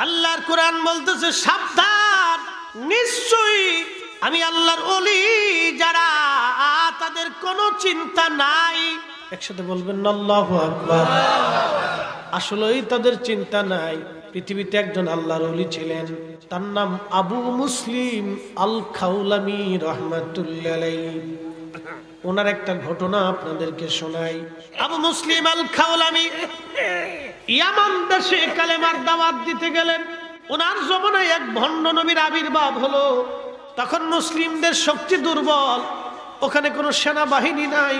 আল্লাহর কোরআন বলতেছে সাবধান, নিশ্চয়ই আমি আল্লাহর ওলি যারা তাদের কোনো চিন্তা নাই। একসাথে বলবেন আল্লাহু আকবার। আসলেই তাদের চিন্তা নাই। পৃথিবীতে একজন আল্লাহর ওলি ছিলেন, তার নাম আবু মুসলিম আল খাউলামি রাহমাতুল্লাহ আলাইহি। ওনার একটা ঘটনা আপনাদেরকে শোনাই। আবু মুসলিম আল খাউলামি ইয়ামান দেশে কালেমার দাওয়াত দিতে গেলেন। ওনার জমানায় এক ভণ্ড নবীর আবির্ভাব হলো। তখন মুসলিমদের শক্তি দুর্বল, ওখানে কোনো সেনাবাহিনী নাই,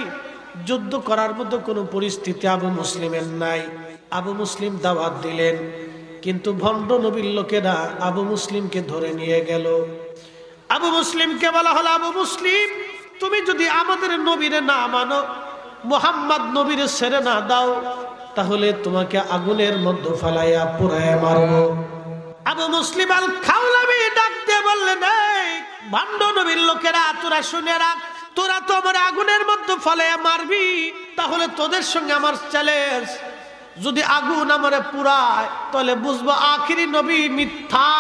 যুদ্ধ করার মতো কোনো পরিস্থিতি আবু মুসলিমের নাই। আবু মুসলিম দাওয়াত দিলেন, কিন্তু ভণ্ড নবীর লোকেরা আবু মুসলিমকে ধরে নিয়ে গেল। আবু মুসলিমকে বলা হলো, আবু মুসলিম তুমি যদি আমাদের নবীরে না মানো, মুহাম্মদ নবীরে ছেড়ে না দাও, তাহলে তোমাকে আগুনের মধ্যে ফালাইয়া পুড়াইয়া মারবো। আবু মুসলিম আল খাউলামি ডাক দিয়ে বললেন, এই ভণ্ড নবীর লোকেরা, তোরা শুনে রাখ, তোরা তো আমার আগুনের মধ্যে ফালাইয়া মারবি, তাহলে তোদের সঙ্গে আমার চ্যালেঞ্জ, যদি আগুন আমারে পুরায় তাহলে বুঝবো আখিরি নবী মিথ্যা,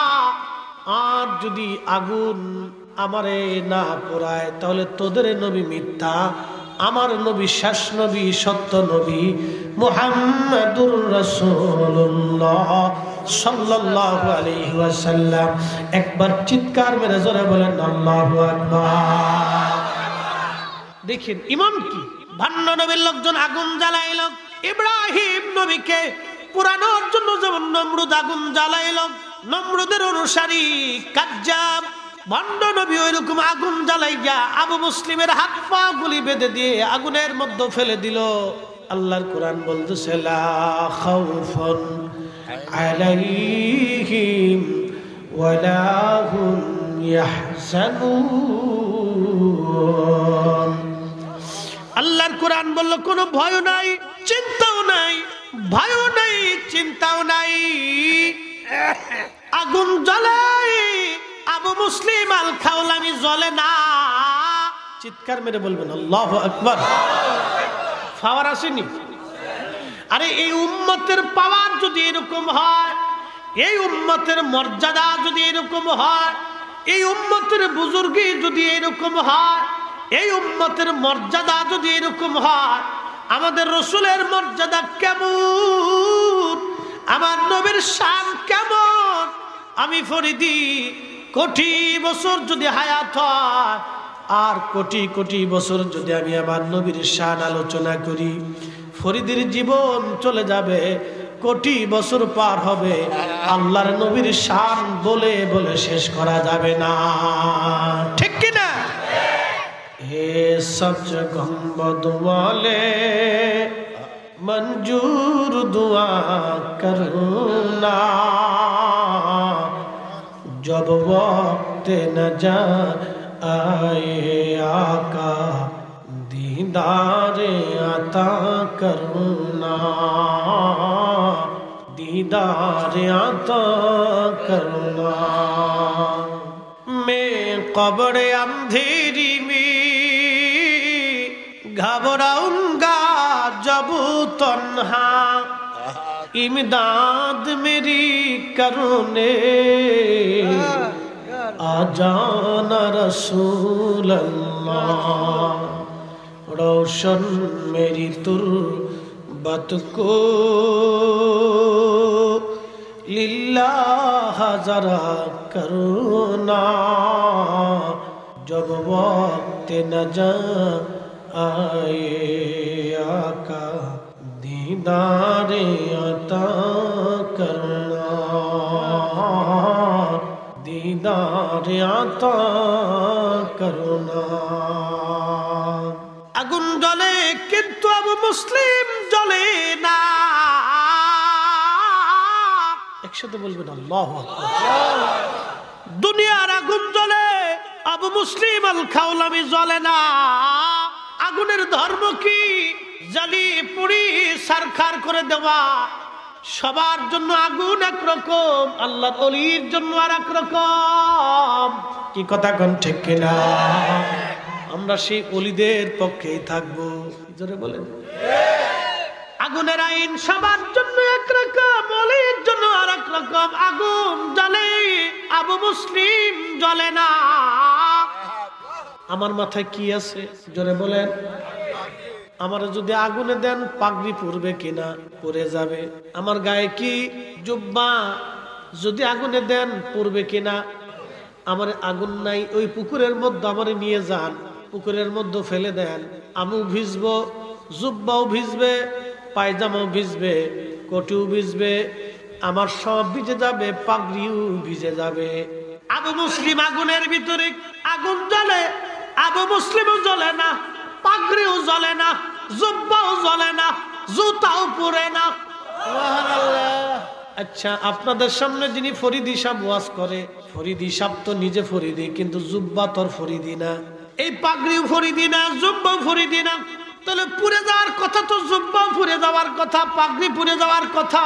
আর যদি আগুন আমারে না পুরায় তাহলে তোদের নবী মিথ্যা, আমার নবী শেষ নবী, সত্য নবী মুহাম্মাদুর রাসূলুল্লাহ সাল্লাল্লাহু আলাইহি ওয়াসাল্লাম। একবার চিৎকার মেরে জোরে বলেন আল্লাহু আকবার। দেখেন ইমান কি। ভণ্ড নবীর লোকজন আগুন জ্বালাইল, ইব্রাহিম নবীকে পুরানোর জন্য যেমন নমরুদ আগুন জ্বালাইল, নমরুদের অনুসারী কাজ্জাব ভণ্ড নবী ওইরকম আগুন জ্বালাইয়া আবু মুসলিমের হাত পা গুলি বেঁধে দিয়ে আগুনের মধ্যে ফেলে দিল। আল্লাহর কোরআন বলতেছে, লা খাউফুন আলাইহিম ওয়ালা হুম ইয়াহজানুন। আল্লাহর কোরআন বলল, কোনো ভয় নাই, চিন্তাও নাই, ভয়ও নাই, চিন্তাও নাই। আগুন জ্বলাই, আবু মুসলিম আল খাউলামি জ্বলে না। চিৎকার মেরে বলবেন আল্লাহু আকবার। পাওয়ার আসেনি? আরে এই উম্মতের পাওয়ার যদি এরকম হয়, এই উম্মতের মর্যাদা যদি এরকম হয়, এই উম্মতের বুজুর্গি যদি এরকম হয়, এই উম্মতের মর্যাদা যদি এরকম হয়, আমাদের রসুলের মর্যাদা কেমন, আমার নবীর শান কেমন, আমি ফরিদি কোটি বছর যদি হায়াত হয় আর কোটি কোটি বছর যদি আমি আমার নবীর শান আলোচনা করি, ফরিদির জীবন চলে যাবে, কোটি বছর পার হবে, আল্লাহর নবীর শান বলে বলে শেষ করা যাবে না। ঠিক কিনা? হে সচ গম্বদ ওয়ালে मंजूर दुआ करना, जब वक्त न जा आए आका दीदार अता करना, दीदार अता करना। मैं कब्र अंधेरी में घबराऊंगा जब तन्हा, इमदाद मेरी करुणे आ जाना रसूल अल्लाह, रोशन मेरी तुर्बत को लिल्लाह जरा करुणा, जब वक्त न जा आए आका दीदार अता करना, दीदार अता करना। আগুন জ্বলে কিন্তু আবু মুসলিম জ্বলে না। একসাথে বলবেন আল্লাহু আকবার। দুনিয়ার আগুন জ্বলে, আবু মুসলিম আল খাউলামি জ্বলে না। আগুনের ধর্ম কি? জ্বালি পুড়ি সারখার করে দেওয়া। সবার জন্য আগুন একরকম, আল্লাহর ওলির জন্য আর এক রকম। কি কথা কোন ঠিক কিনা? আমরা সেই ওলিদের পক্ষেই থাকবো। জোরে বলেন। আগুনের আইন সবার জন্য একরকম, ওলির জন্য আর এক রকম। আগুন আবু মুসলিম জ্বলে না। আমার মাথায় কি আছে জোরে বলেন? আমার যদি আগুনে দেন পাগড়ি পরবে কিনা? পরে যাবে। আমার গায়ে কি জুব্বা, যদি আগুনে দেন পরবে কিনা? আমার আগুন নাই, ওই পুকুরের মধ্যে আমারে নিয়ে যান, পুকুরের মধ্যে ফেলে দেন, আমিও ভিজবো, জুব্বাও ভিজবে, পায়জামাও ভিজবে, কোটিও ভিজবে, আমার সব ভিজে যাবে, পাগড়িও ভিজে যাবে। আবু মুসলিম আগুনের ভিতরে, আগুন জ্বলে, আবু মুসলিমও জ্বলে না, পাগড়িও জ্বলে না, জুব্বাও জ্বলে না, জুতাও পরে না। আচ্ছা, আপনাদের সামনে যিনি ফরিদি সাহেব ওয়াজ করে, ফরিদি সাহেব তো নিজে ফরিদি, কিন্তু জুব্বা তোর ফরিদি না, এই পাগড়িও ফরিদি না, জুব্বাও ফরিদি না, তাহলে পুড়ে যাওয়ার কথা তো জুব্বাও পুড়ে যাওয়ার কথা, পাগড়ি পুড়ে যাওয়ার কথা।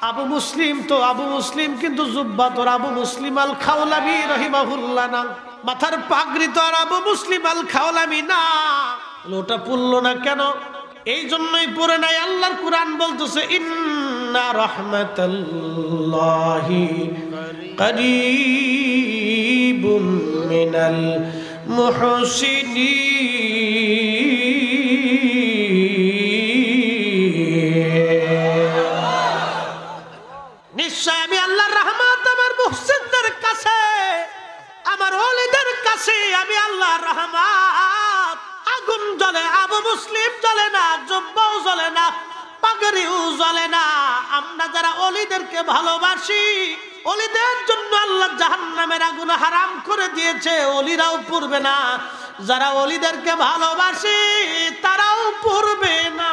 আবু মুসলিম তো আবু মুসলিম, কিন্তু জুব্বা তোর আবু মুসলিম আল খাওলামি রহিমাহুল্লাহ না, মাথার পাগড়ি তো আর আবু মুসলিম আল খাওলামি না। ওটা পুরলো না কেন? এই জন্যই পড়ে নাই। আল্লাহর কুরআন বলতেছে ইন্না রাহমাতাল্লাহি করিবুম মিনাল মুহসিনিন। নিশ্চয় আমি আল্লাহর রহমত আমার মুহসিনদের কাছে, আমার ওলিদের কাছে, আমি আল্লাহর রহমত। আগুন জ্বলে, আবু মুসলিম জ্বলে না, জুব্বাও জ্বলে না, পাগড়িও জ্বলে না। আমরা যারা ওলিদেরকে ভালোবাসি, ওলিদের জন্য আল্লাহ জাহান্নামের আগুন হারাম করে দিয়েছে, ওলিরাও পড়বে না। যারা ওলিদেরকে ভালোবাসি তারাও পড়বে না।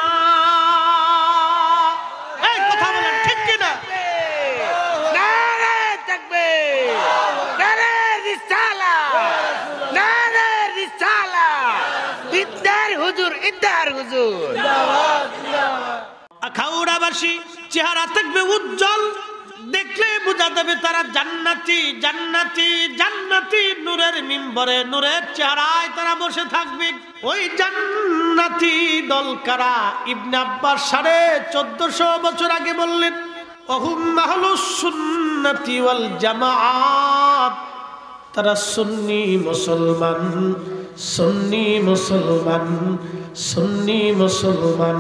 এই কথা বলেন ঠিক কিনা? নারে তাকবীর, নারে রিসালাত, নারে রিসালাত। ইদ্দার হুজুর, ইদ্দার হুজুর। আখাউড়াবাসী চেহারা থাকবে উজ্জ্বল, দেখলে বোঝা যাবে তারা জান্নাতি, জান্নাতি, জান্নাতি। নূরের মিম্বরে, নূরের চেহারায় তারা বসে থাকবে। ওই জান্নাতি দল কারা? ইবনে আব্বাস 1450 বছর আগে বললেন, ওহুম আহলুস সুন্নাতি ওয়াল জামাআত। তারা সুন্নি মুসলমান, সুন্নি মুসলমান, সুন্নি মুসলমান।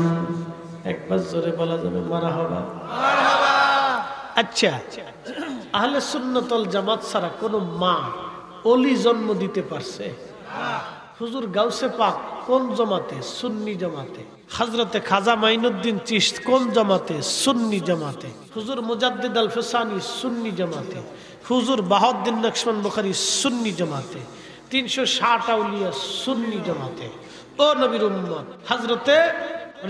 একবার জোরে বলা যাবে মারহাবা? আচ্ছা, আহলে সুন্নাত ওয়াল জামাত ছাড়া কোন মা ওলি জন্ম দিতে পারছে? হুজুর গাউসে পাক কোন জামাতে? সুন্নি জামাতে। হযরতে খাজা মাইনুদ্দিন চিশত কোন জামাতে? সুন্নি জামাতে। হুজুর মুজাদ্দিদ আল ফিসানি সুন্নি জামাতে। হুজুর বাহাউদ্দিন নকশবন্দ বুখারী সুন্নি জামাতে। 360 আউলিয়া সুন্নি জামাতে। ও নবীর উম্মত হযরতে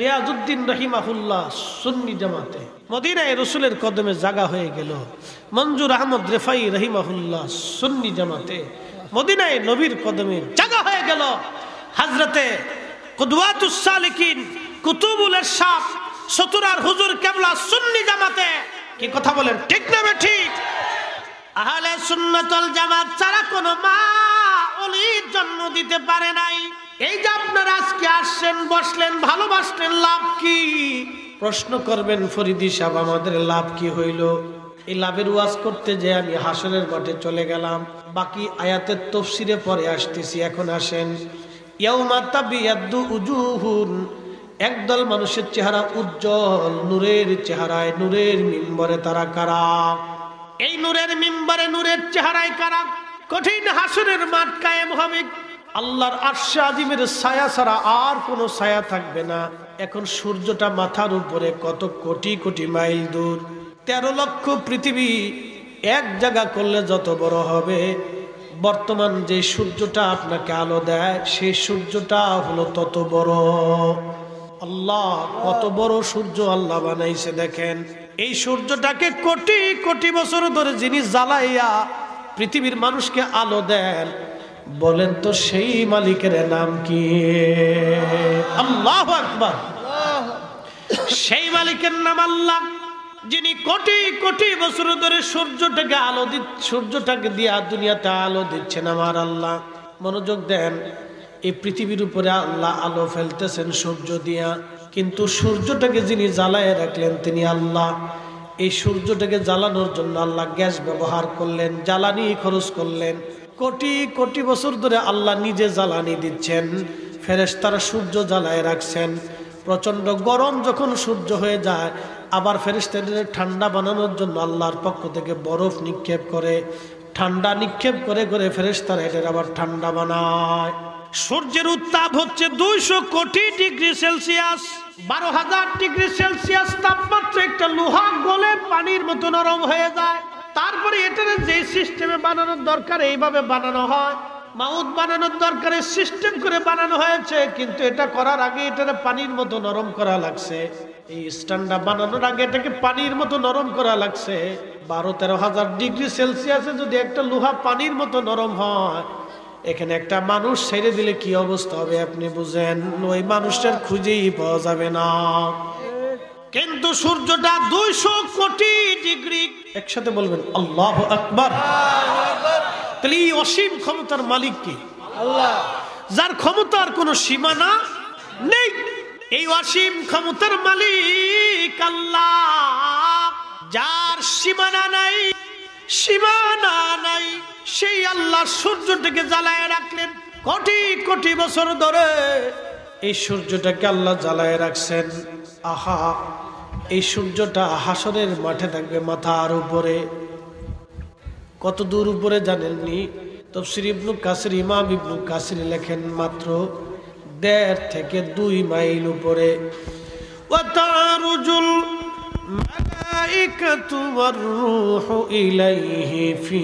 রিয়াজউদ্দিন রহিমাহুল্লাহ সুন্নি জামাতে। মদিনায় রাসূলের কদমে জাগা হয়ে গেল মঞ্জুর আহমদ রেফাই রহিমাহুল্লাহ সুন্নি জামাতে। মদিনায় নবীর কদমে জাগা হয়ে গেল হযরতে কুদওয়াতুস সালিকিন কুতুবুল ইরশাদ সতুরার হুজুর কেবলা সুন্নি জামাতে। কি কথা বলেন ঠিক না ঠিক? আহলে সুন্নাত ওয়াল জামাত ছাড়া কোনো মা ওলির জন্ম দিতে পারে নাই। এই যে আপনারা আজকে আসছেন, বসলেন, ভালোবাসলেন, লাভ কি? প্রশ্ন করবেন ফরিদি সাহেব আমাদের লাভ কি হইল? এই লাভের ওয়াজ করতে যে আমি হাসরের মাঠে চলে গেলাম। বাকি আয়াতের তাফসীরে পরে আসতেছি। এখন আসেন, ইয়াউমা তাবিয়াদ্দু উজুহুন, একদল মানুষের চেহারা উজ্জ্বল নূরের চেহারায়, নূরের মিম্বরে। তারা কারা? এই নূরের মিম্বরে, নূরের চেহারায় কারা? কঠিন হাসরের মাঠ কায়েম হবে, আল্লাহর আরশে আজিমের ছায়া ছাড়া আর কোনো ছায়া থাকবে না। এখন সূর্যটা মাথার উপরে কত কোটি কোটি মাইল দূর, 13 লক্ষ পৃথিবী এক জায়গা করলে যত বড় হবে, বর্তমান যে সূর্যটা আপনাকে আলো দেয় সেই সূর্যটা হলো তত বড়। আল্লাহ কত বড় সূর্য আল্লাহ বানাইছে দেখেন। এই সূর্যটাকে কোটি কোটি বছর ধরে যিনি জ্বালাইয়া পৃথিবীর মানুষকে আলো দেন, বলেন তো সেই মালিকের নাম কি? আল্লাহু আকবার। সেই মালিকের নাম আল্লাহ, যিনি কোটি কোটি বছর ধরে সূর্যটাকে আলো সূর্যটাকে দিয়া দুনিয়াতে আলো দিচ্ছেন আমার আল্লাহ। মনোযোগ দেন, এই পৃথিবীর উপরে আল্লাহ আলো ফেলতেছেন সূর্য দিয়া, কিন্তু সূর্যটাকে যিনি জ্বালায় রাখলেন তিনি আল্লাহ। এই সূর্যটাকে জ্বালানোর জন্য আল্লাহ গ্যাস ব্যবহার করলেন, জ্বালানি খরচ করলেন। কোটি কোটি বছর ধরে আল্লাহ নিজে জ্বালানি দিচ্ছেন, ফেরেশতারা সূর্য জ্বালায় রাখছেন। প্রচন্ড গরম যখন সূর্য হয়ে যায়, আবার ফেরেশতাদের ঠান্ডা বানানোর জন্য আল্লাহর পক্ষ থেকে বরফ নিক্ষেপ করে, ঠান্ডা নিক্ষেপ করে করে ফেরেশতারা এটার আবার ঠান্ডা বানায়। সূর্যের উত্তাপ হচ্ছে 200 কোটি ডিগ্রি সেলসিয়াস, 12,000 ডিগ্রি সেলসিয়াস তাপমাত্রা। একটা লোহা গলে পানির মতো নরম হয়ে যায়। তারপরে এটার যে সিস্টেমে বানানোর দরকার এইভাবে বানানো হয়। মাউথ বানানোর দরকারে সিস্টেম করে বানানো হয়েছে, কিন্তু এটা করার আগে এটাকে পানির মতো নরম করা লাগছে। এই স্ট্যান্ডটা বানানোর আগে এটাকে পানির মতো নরম করা লাগছে। 12-13,000 ডিগ্রি সেলসিয়াসে যদি একটা লোহা পানির মতো নরম হয়, এখানে একটা মানুষ ছেড়ে দিলে কি অবস্থা হবে আপনি বুঝেন। ওই মানুষটার খুঁজেই পাওয়া যাবে না। কিন্তু সূর্যটা 200 কোটি ডিগ্রি। একসাথে বলবেন আল্লাহু আকবার। তাহলে এই অসীম ক্ষমতার মালিক কি? আল্লাহ, যার ক্ষমতার কোনো সীমানা নেই। এই অসীম ক্ষমতার মালিক আল্লাহ, যার সীমানা নাই, সীমানা নাই, সেই আল্লাহ সূর্যটাকে জ্বালায় রাখলেন কোটি কোটি বছর ধরে। এই সূর্যটাকে আল্লাহ জ্বালায় রাখছেন। আহা, এই সূর্যটা হাসরের মাঠে থাকবে মাথার উপরে। কত দূর উপরে জানেননি? তাফসীর ইবনে কাসির, ইমাম ইবনে কাসির লেখেন মাত্র 1.5 থেকে 2 মাইল উপরে। ওয়া তারুজুল মালাইকাতু ওয়ার রূহু ইলাইহি ফি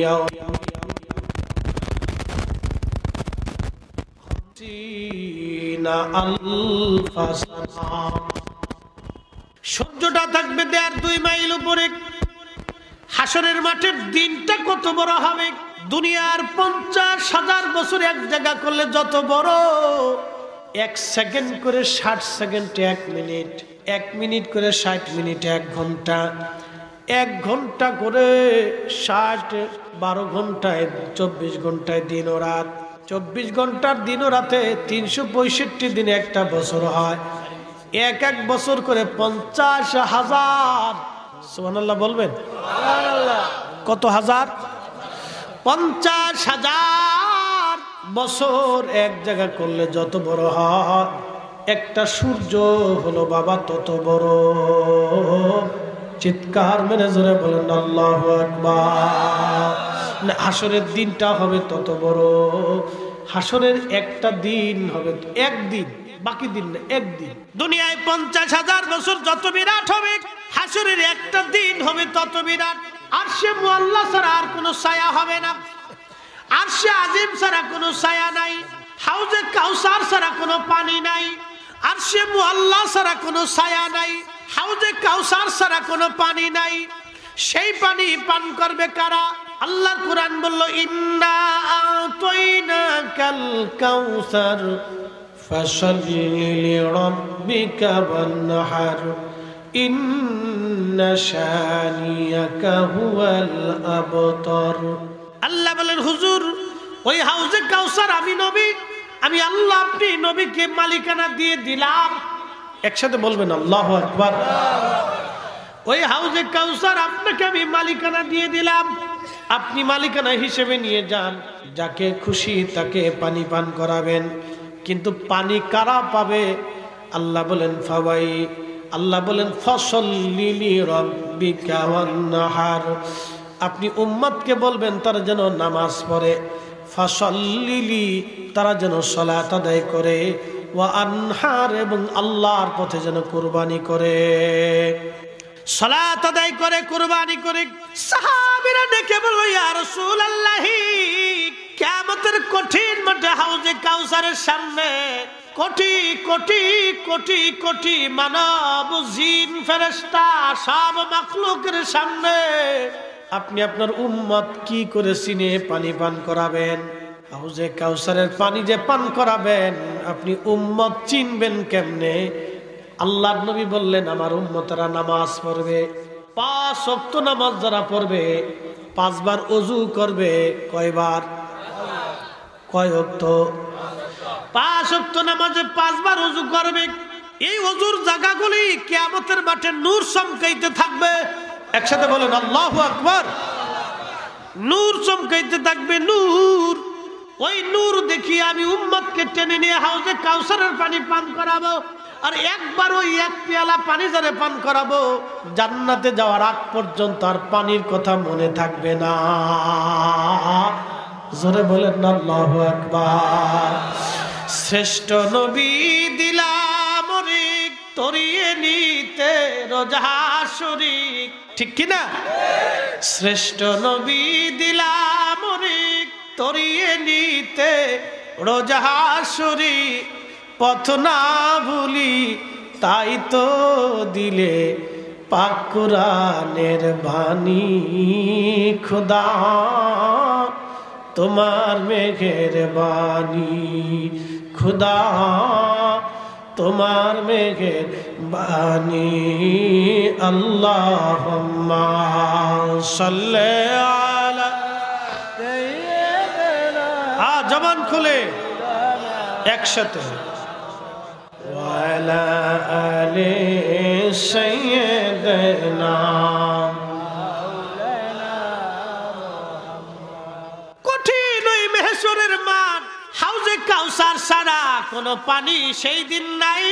ইয়াউমিনা আলফা সানা। সূর্যটা থাকবে 1.5-2 মাইল উপরে। হাসরের মাঠের দিনটা কত বড় হবে! দুনিয়ার 50,000 বছর এক জায়গা করলে যত বড়, 1 সেকেন্ড করে 60 সেকেন্ডে 1 মিনিট, 1 মিনিট করে 60 মিনিটে 1 ঘন্টা, 1 ঘন্টা করে 12 ঘন্টায় 24 ঘন্টায় দিন ও রাত, 24 ঘন্টার দিন ও রাতে 365 দিনে একটা বছর হয়। এক বছর করে 50,000। সুবহানাল্লাহ বলবেন। কত হাজার? 50,000 বছর এক জায়গা করলে যত বড় হয়, একটা সূর্য হলো বাবা তত বড়। চিৎকার মেরে জোরে বলেন আল্লাহু আকবার। হাসরের দিনটা হবে তত বড়। হাসরের একটা দিন হবে একদিন, বাকি দিন না, একদিন। দুনিয়ায় 50,000 বছর যত বিরাট হবে, হাসরের একটা দিন হবে তত বিরাট। আরশে মুআল্লা ছাড়া আর কোনো ছায়া হবে না, আরশে আজিম ছাড়া কোনো ছায়া নাই, হাউজে কাউসার ছাড়া কোনো পানি নাই, আরশে মুআল্লা ছাড়া কোনো ছায়া নাই, হাউজে কাউসার ছাড়া কোনো পানি নাই। সেই পানি পান করবে কারা? আল্লাহর কোরআন বলল, ইন্না আতাইনাকাল কাউসার ফাসাল্লি লিরাব্বিকা ওয়ানহার ইন্না শানিয়াকা হুয়াল আবতার। আল্লাহ বলেন, হুজুর ওই হাউজে কাউসার আমি নবী, আমি আল্লাহ আপনি নবীকে মালিকানা দিয়ে দিলাম। একসাথে বলবেন আল্লাহু আকবার। ওই হাউজে কাউসার আপনাকে আমি মালিকানা দিয়ে দিলাম, আপনি মালিকানা হিসেবে নিয়ে যান, যাকে খুশি তাকে পানি পান করাবেন। কিন্তু পানি কারা পাবে? আল্লাহ বলেন ফাওয়াই, আল্লাহ বলেন ফাসাল্লি লিরাব্বিকা ওয়ানহার। আপনি উম্মতকে বলবেন তারা যেন নামাজ পড়ে, ফাসাল্লি তারা যেন সালাত আদায় করে, ওয়া আনহার এবং আল্লাহর পথে যেন কুরবানি করে, সালাত আদায় করে, কুরবানি করে। সাহাবীরা ডেকে বলল, ইয়া রাসূলুল্লাহ, কিয়ামতের কঠিন মাঠে হাউজে কাউসারের সামনে কোটি কোটি কোটি কোটি মানব জিন ফেরেশতা সব মাখলুকের সামনে আপনি আপনার উম্মত কি করে চিনে পানি পান করাবেন? হাউজে কাউসারের পানি যে পান করাবেন, আপনি উম্মত চিনবেন কেমনে? আল্লাহর নবী বললেন, আমার উম্মতেরা নামাজ পড়বে, 5 ওয়াক্ত নামাজ যারা পড়বে, 5 বার ওযু করবে। কয়বার? কয় ওয়াক্ত? 5 ওয়াক্ত নামাজে 5 বার ওযু করবে। এই ওযুর জায়গাগুলি কিয়ামতের মাঠে নূর চমকাইতে থাকবে। একসাথে বলেন আল্লাহু আকবার। নূর চমকাইতে থাকবে, নূর। ওই নূর দেখি আমি উম্মতকে টেনে নিয়ে হাউজে কাউসারের পানি পান করাবো। আর একবার ওই এক পেয়ালা পানি যারে পান করাবো, জান্নাতে যাওয়ার আগ পর্যন্ত আর পানির কথা মনে থাকবে না। জোরে বলেন না আল্লাহু আকবার। শ্রেষ্ঠ নবী দিলাম রিক তরিয়ে নিতে রোজা শরীক, ঠিক কিনা? শ্রেষ্ঠ নবী দিলাম রিক তরিয়ে নিতে রোজা শরীক, পথ না ভুলি তাই তো দিলে পাক কুরআনের বাণী। খোদা তোমার মেঘের বাণী, খোদা তোমার মেঘের বাণী। আল্লাহুম্মা সাল্লি আলা সাইয়্যিদিনা, জবান খুলে একসাথে, ওয়ালা আলি সাইয়্যিদিনা। কঠিন ওই মেহশরের মাঠ, হাউজে কাউসার ছাড়া কোনো পানি সেই দিন নাই।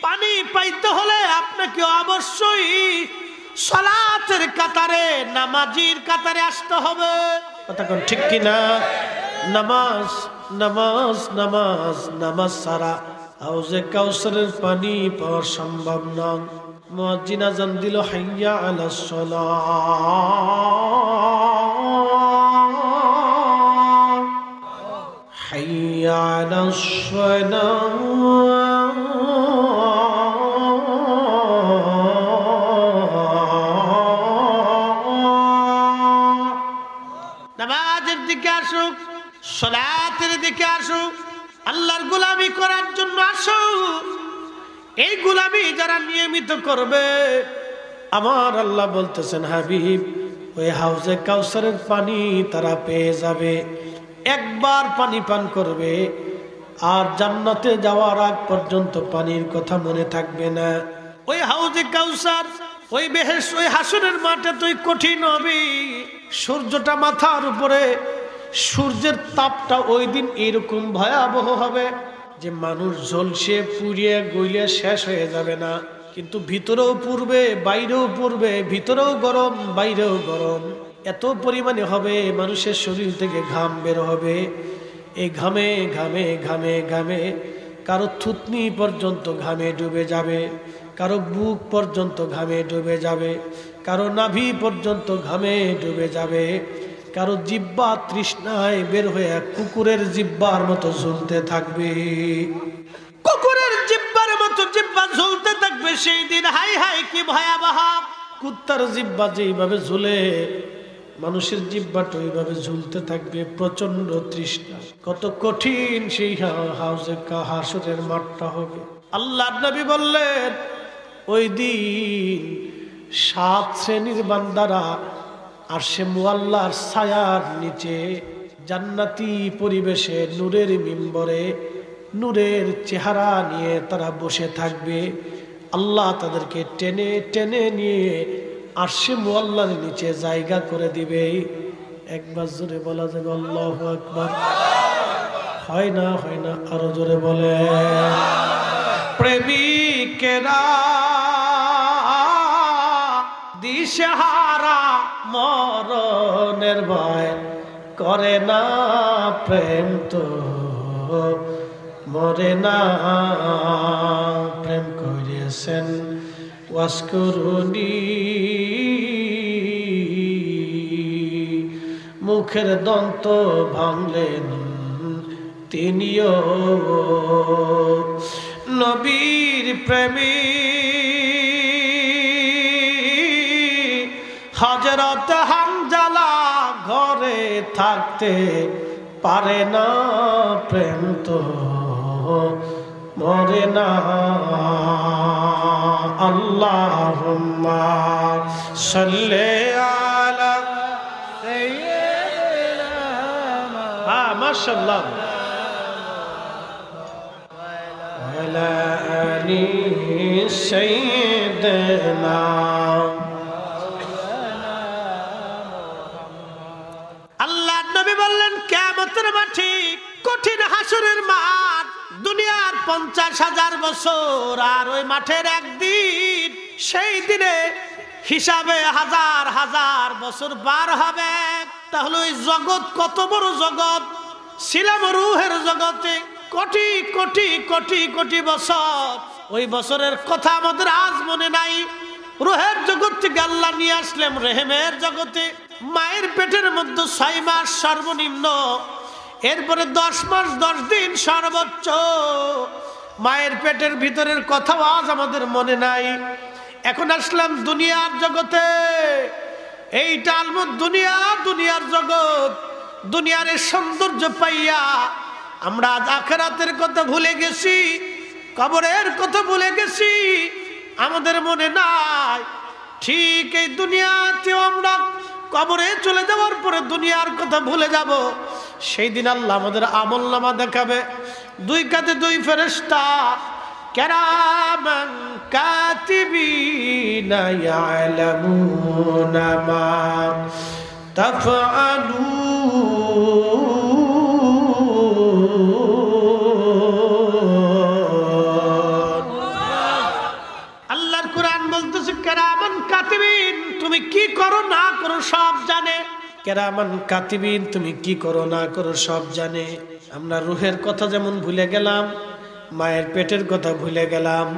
পানি পাইতে হলে আপনাকে অবশ্যই সালাতের কাতারে, নামাজির কাতারে আসতে হবে। কথা কোন ঠিক কিনা? নামাজ নামাজ নামাজ নামাজ ছাড়া হাউজে কাউসারের পানি পাওয়া সম্ভব না। মুয়াজ্জিন আযান দিল, হাইয়া আলাস সালাহ, হাইয়া আলাস সালাহ। নামাজের দিকে আসুক, সালাতের দিকে আসুক, আল্লাহর গোলামি করার জন্য আসুক। এই গোলামি যারা নিয়মিত করবে, আমার আল্লাহ বলতেছেন হাবিব, ওই হাউজে কাউসারের পানি তারা পেয়ে যাবে। একবার পানি পান করবে আর জান্নাতে যাওয়ার আগ পর্যন্ত পানির কথা মনে থাকবে না। ওই হাউজে কাউসার, ওই বেহেশত, ওই হাসরের মাঠে তুই কঠিন হবি। সূর্যটা মাথার উপরে, সূর্যের তাপটা ওই দিন এরকম ভয়াবহ হবে যে মানুষ ঝলসে পুড়িয়ে গইলে শেষ হয়ে যাবে না। কিন্তু ভিতরেও পুড়বে, বাইরেও পুড়বে, ভিতরেও গরম, বাইরেও গরম। এত পরিমাণে হবে, মানুষের শরীর থেকে ঘাম বের হবে। এই ঘামে ঘামে ঘামে ঘামে কারো থুতনি পর্যন্ত ঘামে ডুবে যাবে, কারো বুক পর্যন্ত ঘামে ডুবে যাবে, কারো নাভি পর্যন্ত ঘামে ডুবে যাবে, কারো জিহ্বা তৃষ্ণায় বের হয়ে কুকুরের জিহ্বার মতো ঝুলতে থাকবে। কুকুরের জিহ্বার মতো জিহ্বা ঝুলতে থাকবে। সেই দিন হাই হাই কি ভয়াবহ! কুত্তার জিহ্বা যেইভাবে ঝুলে, মানুষের জিহ্বাটা ওইভাবে ঝুলতে থাকবে। প্রচন্ড তৃষ্ণা, কত কঠিন সেই হাউজে হাসরের মাঠটা হবে। আল্লাহর নবী বললেন, ওই দিন 7 শ্রেণীর বান্দারা আরশে মুআল্লার ছায়ার নিচে জান্নাতি পরিবেশে নূরের মিম্বরে নূরের চেহারা নিয়ে তারা বসে থাকবে। আল্লাহ তাদেরকে টেনে টেনে নিয়ে আরশে মুআল্লার নিচে জায়গা করে দিবে। একবার জোরে বলা যাবে আল্লাহু আকবার? হয় না, হয় না, আরো জোরে বলে। প্রেমিকেরা দিশেহারা মরণের ভয় করে না, প্রেম তো মরে না। প্রেম করিয়েছেন ওয়াসকুরুনি, মুখের দন্ত ভাঙলেন তিনিও। নবীর প্রেমী হযরত হামজালা ঘরে থাকতে পারে না, প্রেম তো মরে না। আল্লাহুম্মা সাল্লি আলা সাইয়্যিদিনা, মাশাআল্লাহ, ওয়া আলা بني سيدنا আল্লাহ নবী বললেন কিয়ামতের মাঠে কঠিন হাসরের মাঠ দুনিয়ার 50,000 বছর আর ওই মাঠের একদিন সেই দিনে হিসাবে হাজার হাজার বছর পার হবে তাহলে ওই জগৎ কত বড় জগৎ ছিলাম রূহের জগতে কোটি কোটি কোটি কোটি বছর ওই বছরের কথা আমাদের আজ মনে নাই রূহের জগৎ থেকে আল্লাহ নিয়ে আসলেন রেহেমের জগতে মায়ের পেটের মধ্যে 6 মাস সর্বনিম্ন এরপরে 10 মাস 10 দিন সর্বোচ্চ মায়ের পেটের ভিতরের কথাও আজ আমাদের মনে নাই এখন আসলাম দুনিয়ার জগতে এইটা আলমুদ দুনিয়া দুনিয়ার জগৎ দুনিয়ার এই সৌন্দর্য পাইয়া আমরা আজ আখিরাতের কথা ভুলে গেছি কবরের কথা ভুলে গেছি আমাদের মনে নাই ঠিক এই দুনিয়াতেও আমরা কবরে চলে যাওয়ার পরে দুনিয়ার কথা ভুলে যাব সেই দিন আল্লাহ আমাদের আমলনামা দেখাবে দুই কাঁধে দুই ফেরেশতা কিরামান কাতিবিনা ইয়ালামুনা মা তাফআলুন আল্লাহর কোরআন বলতেছে কিরামান কাতিবিন তুমি কি করো না করো সব জানে কিরামান কাতিবিন তুমি কি করো না করো সব জানে আমরা রূহের কথা যেমন ভুলে গেলাম মায়ের পেটের কথা ভুলে গেলাম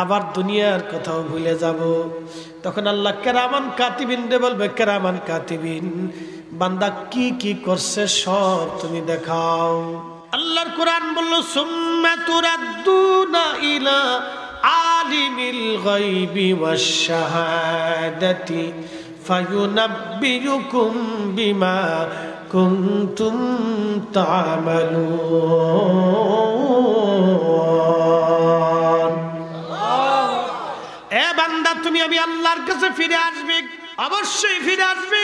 আবার দুনিয়ার কথাও ভুলে যাব তখন আল্লাহ কিরামান কাতিবিন রে বলবে কিরামান কাতিবিন বান্দা কি কি করছে সব তুমি দেখাও আল্লাহর কোরআন বলল সুম্মা তুরাদ্দুনা ইলা আলিমিল গায়বি ওয়াশ শাহাদাতি ফায়ুনাব্বিউকুম বিমা কুনতুম তা'মালুন এ বান্দা তুমি আমি আল্লাহর কাছে ফিরে আসবে অবশ্যই ফিরে আসবে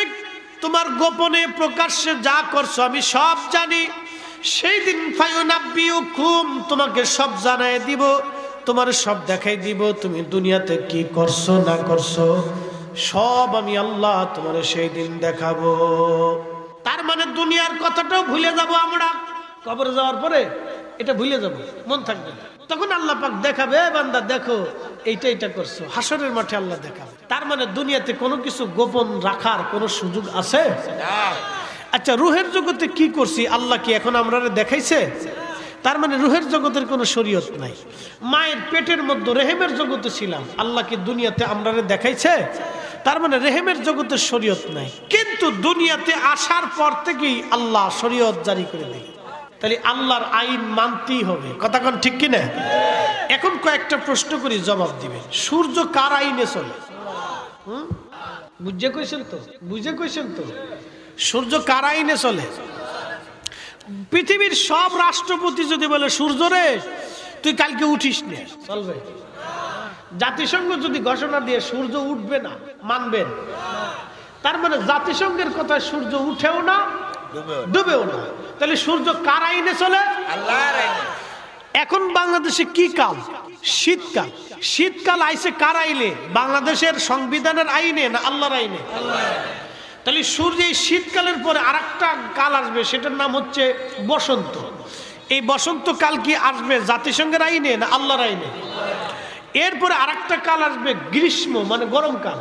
তোমার গোপনে প্রকাশ্যে যা করছো আমি সব জানি সেই দিন ফায়ুনাব্বিউকুম তোমাকে সব জানাই দিব তোমার সব দেখাই দিব তুমি দুনিয়াতে কি করছো না করছো সব আমি আল্লাহ তোমার সেই দিন দেখাবো তার মানে দুনিয়ার কথাটাও ভুলে যাব আমরা কবরে যাওয়ার পরে এটা ভুলে যাব মন থাকবে না তখন আল্লাহ পাক দেখাবে বান্দা দেখো এইটা এটা করছো হাসরের মাঠে আল্লাহ দেখাবে তার মানে দুনিয়াতে কোনো কিছু গোপন রাখার কোনো সুযোগ আছে আচ্ছা রূহের জগতে কি করছি আল্লাহ কি এখন আমরা দেখাইছে তার মানে রূহের জগতের কোনো শরীয়ত নাই মায়ের পেটের মধ্যে রেহেমের জগতে ছিলাম আল্লাহ কি দুনিয়াতে আমরা দেখাইছে তার মানে রেহেমের জগতের শরীয়ত নাই কিন্তু দুনিয়াতে আসার পর থেকেই আল্লাহ শরীয়ত জারি করে দেয় তাহলে আল্লাহর আইন মানতেই হবে কথা কোন ঠিক কি না এখন কয়েকটা প্রশ্ন করি জবাব দিবেন সূর্য কার আইনে চলে বুঝে কইছেন তো সূর্য কার আইনে চলে পৃথিবীর সব রাষ্ট্রপতি যদি বলে সূর্য রে তুই কালকে উঠিস না চলবে জাতিসংঘ যদি ঘোষণা দিয়ে সূর্য উঠবে না মানবেন তার মানে জাতিসংঘের কথায় সূর্য উঠেও না ডুবেও না তাহলে সূর্য কার আইনে চলে আল্লাহর আইনে এখন বাংলাদেশে কি কাল শীতকাল শীতকাল আইছে কার আইনে বাংলাদেশের সংবিধানের আইনে না আল্লাহর আইনে তাহলে সূর্য এই শীতকালের পরে আরেকটা কাল আসবে সেটার নাম হচ্ছে বসন্ত এই বসন্তকাল কি আসবে জাতিসংঘের আইনে না আল্লাহর আইনে এরপরে আরেকটা কাল আসবে গ্রীষ্ম মানে গরমকাল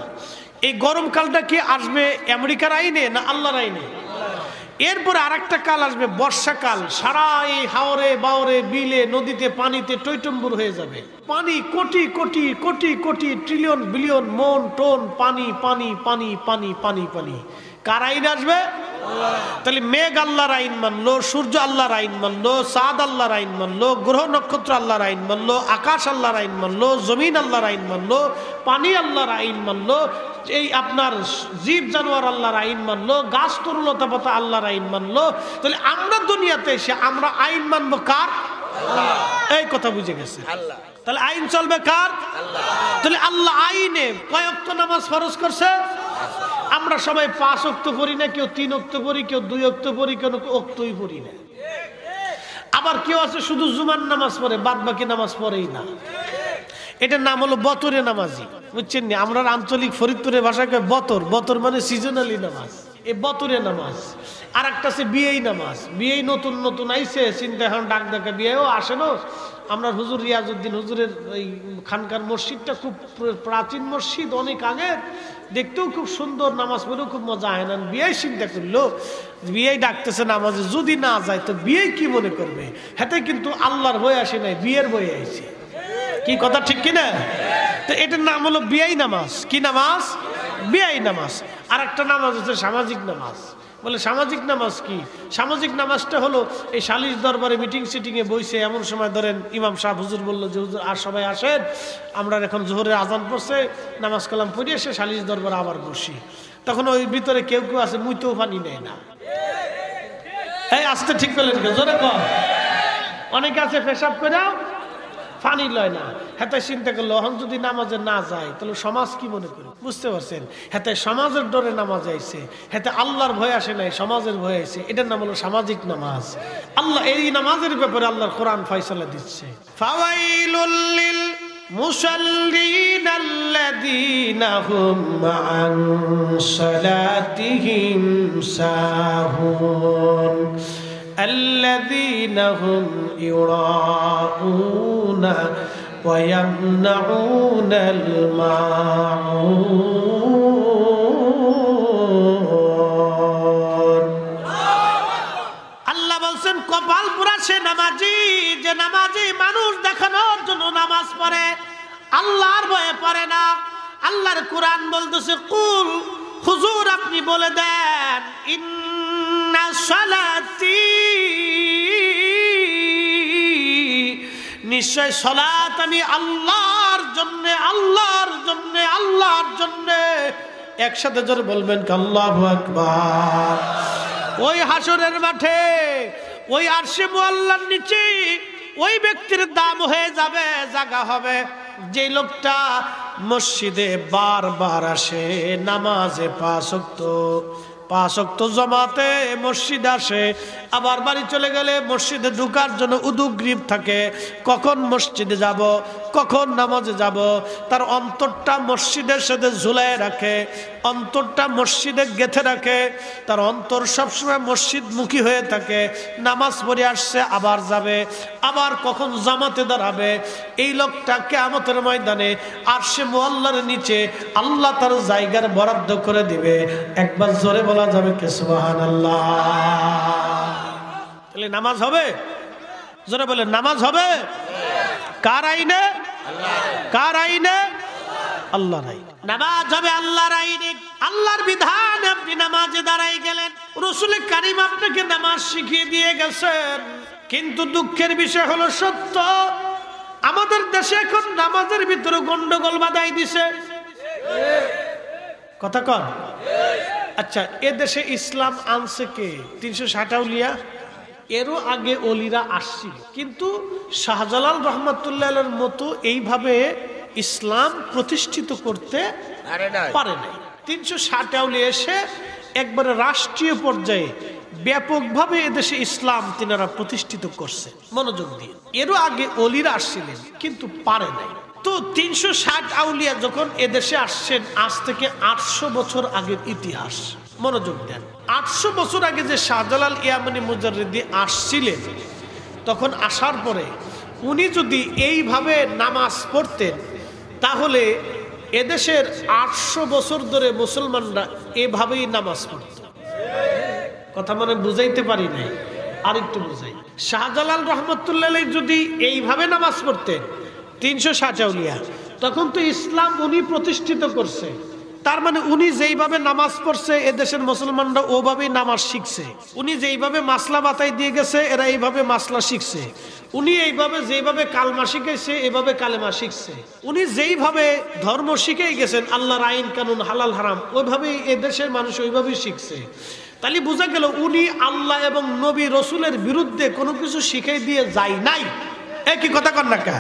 এই গরমকালটা কি আসবে আমেরিকার আইনে না আল্লাহর আইনে এরপরে আরেকটা কাল আসবে বর্ষাকাল সারা এই হাওরে বাওরে বিলে নদীতে পানিতে টইটম্বুর হয়ে যাবে পানি কোটি কোটি কোটি কোটি ট্রিলিয়ন বিলিয়ন মন টন পানি পানি পানি পানি পানি পানি কার আইন আসবে তাহলে মেঘ আল্লাহর আইন মানলো সূর্য আল্লাহর আইন মানলো চাঁদ আল্লাহর আইন মানলো গ্রহ নক্ষত্র আল্লাহর আইন মানলো আকাশ আল্লাহর আইন মানলো জমিন আল্লাহর আইন মানলো পানি আল্লাহর আইন মানলো এই আপনার জীব জানোয়ার আল্লাহর আইন মানলো গাছ তরুলতা পাতা আল্লাহর আইন মানলো তাহলে আমরা দুনিয়াতে এসে আমরা আইন মানবো কার এই কথা বুঝে গেছে তাহলে আইন চলবে কার তাহলে আল্লাহ আইনে কয় ওয়াক্ত নামাজ ফরজ করছে আমরা সবাই 5 ওয়াক্ত পড়ি না কেউ 3 ওয়াক্ত পড়ি কেউ 2 ওয়াক্ত পড়ি কেউ ওয়াক্তই পড়ি না আবার কেউ আছে শুধু জুমার নামাজ পড়ে বাদ বাকি নামাজ পড়েই না এটার নাম হলো বতরে নামাজি, বুঝছেন নি? আমরা আঞ্চলিক ফরিদপুরের ভাষায় বতর, বতর মানে সিজনালি নামাজ, এই বতরে নামাজ। আর একটা আছে বিয়েই নামাজ, বিয়েই নতুন নতুন আইছে, চিন্তা এখন ডাক ডাকে বিয়েও আসে না। আমরা হুজুর রিয়াজউদ্দিন হুজুরের এই খানকার মসজিদটা খুব প্রাচীন মসজিদ, অনেক আগের, দেখতেও খুব সুন্দর, নামাজ পড়েও খুব মজা হয় না। বিয়েই চিন্তা করলো, বিয়েই ডাকতেছে নামাজে, যদি না যায় তো বিয়ে কি মনে করবে? হাতে কিন্তু আল্লাহর বই আসে নাই, বিয়ের বই আইছে। কি কথা ঠিক কিনা? তো এটার নাম হলো বিয়াই নামাজ। কি নামাজ? বিয়াই নামাজ। আর একটা নামাজ হচ্ছে সামাজিক নামাজ। বলে সামাজিক নামাজ কি? সামাজিক নামাজটা হলো এই সালিশ দরবারে মিটিং সিটিংয়ে বইছে, এমন সময় ধরেন ইমাম সাহেব হুজুর বললো যে হুজুর আর সবাই আসেন, আমরা এখন জোহরের আজান পড়ছে, নামাজ কালাম পড়ে এসে সালিশ দরবারে আবার বসি। তখন ওই ভিতরে কেউ কেউ আছে মুইতেও পানি নেয় না। এই আসতে ঠিক পেলেন, জোরে কর। অনেকে আছে পেশাব করেও পানি লয় না। হেতে চিন্তা করলো এখন যদি নামাজে না যায় তাহলে সমাজ কি মনে করে, বুঝতে পারছেন? হেতে সমাজের ডরে নামাজ আইছে, হেতে আল্লাহর ভয় আসে নাই, সমাজের ভয় আইছে। এটার নাম হলো সামাজিক নামাজ। আল্লাহ এই নামাজের ব্যাপারে আল্লাহর কোরআন ফয়সালা দিচ্ছে। ফাওয়াইলুল লিল মুসাল্লিন আল্লাযীনা হুম আন সালাতিহিম সাহুন الذين هم يراءون ويمنعون الماعون আল্লাহ বলছেন কপাল পুরা সে নামাজি, যে নামাজি মানুষ দেখানোর জন্য নামাজ পড়ে, আল্লাহর ভয়ে পড়ে না। আল্লাহর কোরআন বলতেছে কুল, হুজুর আপনি বলে দেন, ইন্না সালাতি, নিশ্চয় সালাত আমি আল্লাহর জন্য, আল্লাহর জন্য, আল্লাহর জন্য। একসাথে জোরে বলবেন আল্লাহু আকবার। ওই হাসরের মাঠে ওই আরশে মুআল্লার নিচে ওই ব্যক্তির দাম হয়ে যাবে, জায়গা হবে যে লোকটা মসজিদে বারবার আসে, নামাজে পাঁচ ওয়াক্ত জমাতে মসজিদ আসে, আবার বাড়ি চলে গেলে মসজিদে ঢুকার জন্য উদগ্রীব থাকে, কখন মসজিদে যাব, কখন নামাজে যাব। তার অন্তরটা মসজিদের সাথে ঝুলাই রাখে, অন্তরটা মসজিদে গেঁথে রাখে, তার অন্তর সবসময় মসজিদমুখী হয়ে থাকে। নামাজ পড়ে আসছে, আবার যাবে, আবার কখন জামাতে দাঁড়াবে। এই লোকটা কিয়ামতের ময়দানে আরশে মুআল্লার নিচে আল্লাহ তার জায়গার বরাদ্দ করে দিবে। একবার জোরে বলা যাবে কি সুবহানাল্লাহ? তাহলে নামাজ হবে? জোরে বলে নামাজ হবে। কার আইনে? কার আইনে? আল্লাহর আইনে। নামাজ হবে আল্লাহর আইনে, আল্লাহর বিধান। আপনি নামাজে দাঁড়াই গেলেন, রাসূল কারীম আপনাকে নামাজ শিখিয়ে দিয়ে গেছেন। কিন্তু দুঃখের বিষয় হলো সত্য, আমাদের দেশে এখন নামাজের ভিতরে গন্ডগোল বাঁধাই দিছে। কথা কন। আচ্ছা, এ দেশে ইসলাম আনছে কে? 360 আউলিয়া। এরও আগে অলিরা আসছিল, কিন্তু শাহজালাল রহমাতুল্লাহের মতো এইভাবে ইসলাম প্রতিষ্ঠিত করতে পারে নাই। 360 আউলিয়া এসে একবারে রাষ্ট্রীয় পর্যায়ে ব্যাপকভাবে এদেশে ইসলাম তিনারা প্রতিষ্ঠিত করছে মনোযোগ দিয়ে। এরও আগে অলিরা আসছিলেন, কিন্তু পারে নাই। তো 360 আউলিয়া যখন এদেশে আসছেন, আজ থেকে 800 বছর আগের ইতিহাস, মনোযোগ দেন। 800 বছর আগে যে শাহজালাল ইয়ামানি মুজাররিদি আসছিলেন, তখন আসার পরে উনি যদি এইভাবে নামাজ পড়তেন, তাহলে এদেশের 800 বছর ধরে মুসলমানরা এভাবেই নামাজ পড়ত। কথা মানে বুঝাইতে পারি নাই, আর একটু বুঝাই। শাহজালাল রহমতুল্লাহ যদি এইভাবে নামাজ পড়তেন 360 আউলিয়া, তখন তো ইসলাম উনি প্রতিষ্ঠিত করছে। তার মানে উনি যেইভাবে নামাজ পড়ছে, এদেশের মুসলমানরা ওভাবেই নামাজ শিখছে। উনি যেইভাবে মাসলা বাতাই দিয়ে গেছে, এরা এইভাবে মাসলা শিখছে। উনি এইভাবে যেইভাবে কালমা শিখাইছে, এভাবে কালেমা শিখছে। উনি যেইভাবে ধর্ম শিখেই গেছেন, আল্লাহর আইন কানুন হালাল হারাম, ওইভাবেই এদেশের মানুষ ওইভাবেই শিখছে। তাহলে বোঝা গেল উনি আল্লাহ এবং নবী রসুলের বিরুদ্ধে কোনো কিছু শিখাই দিয়ে যায় নাই। একই কথা কন না কা?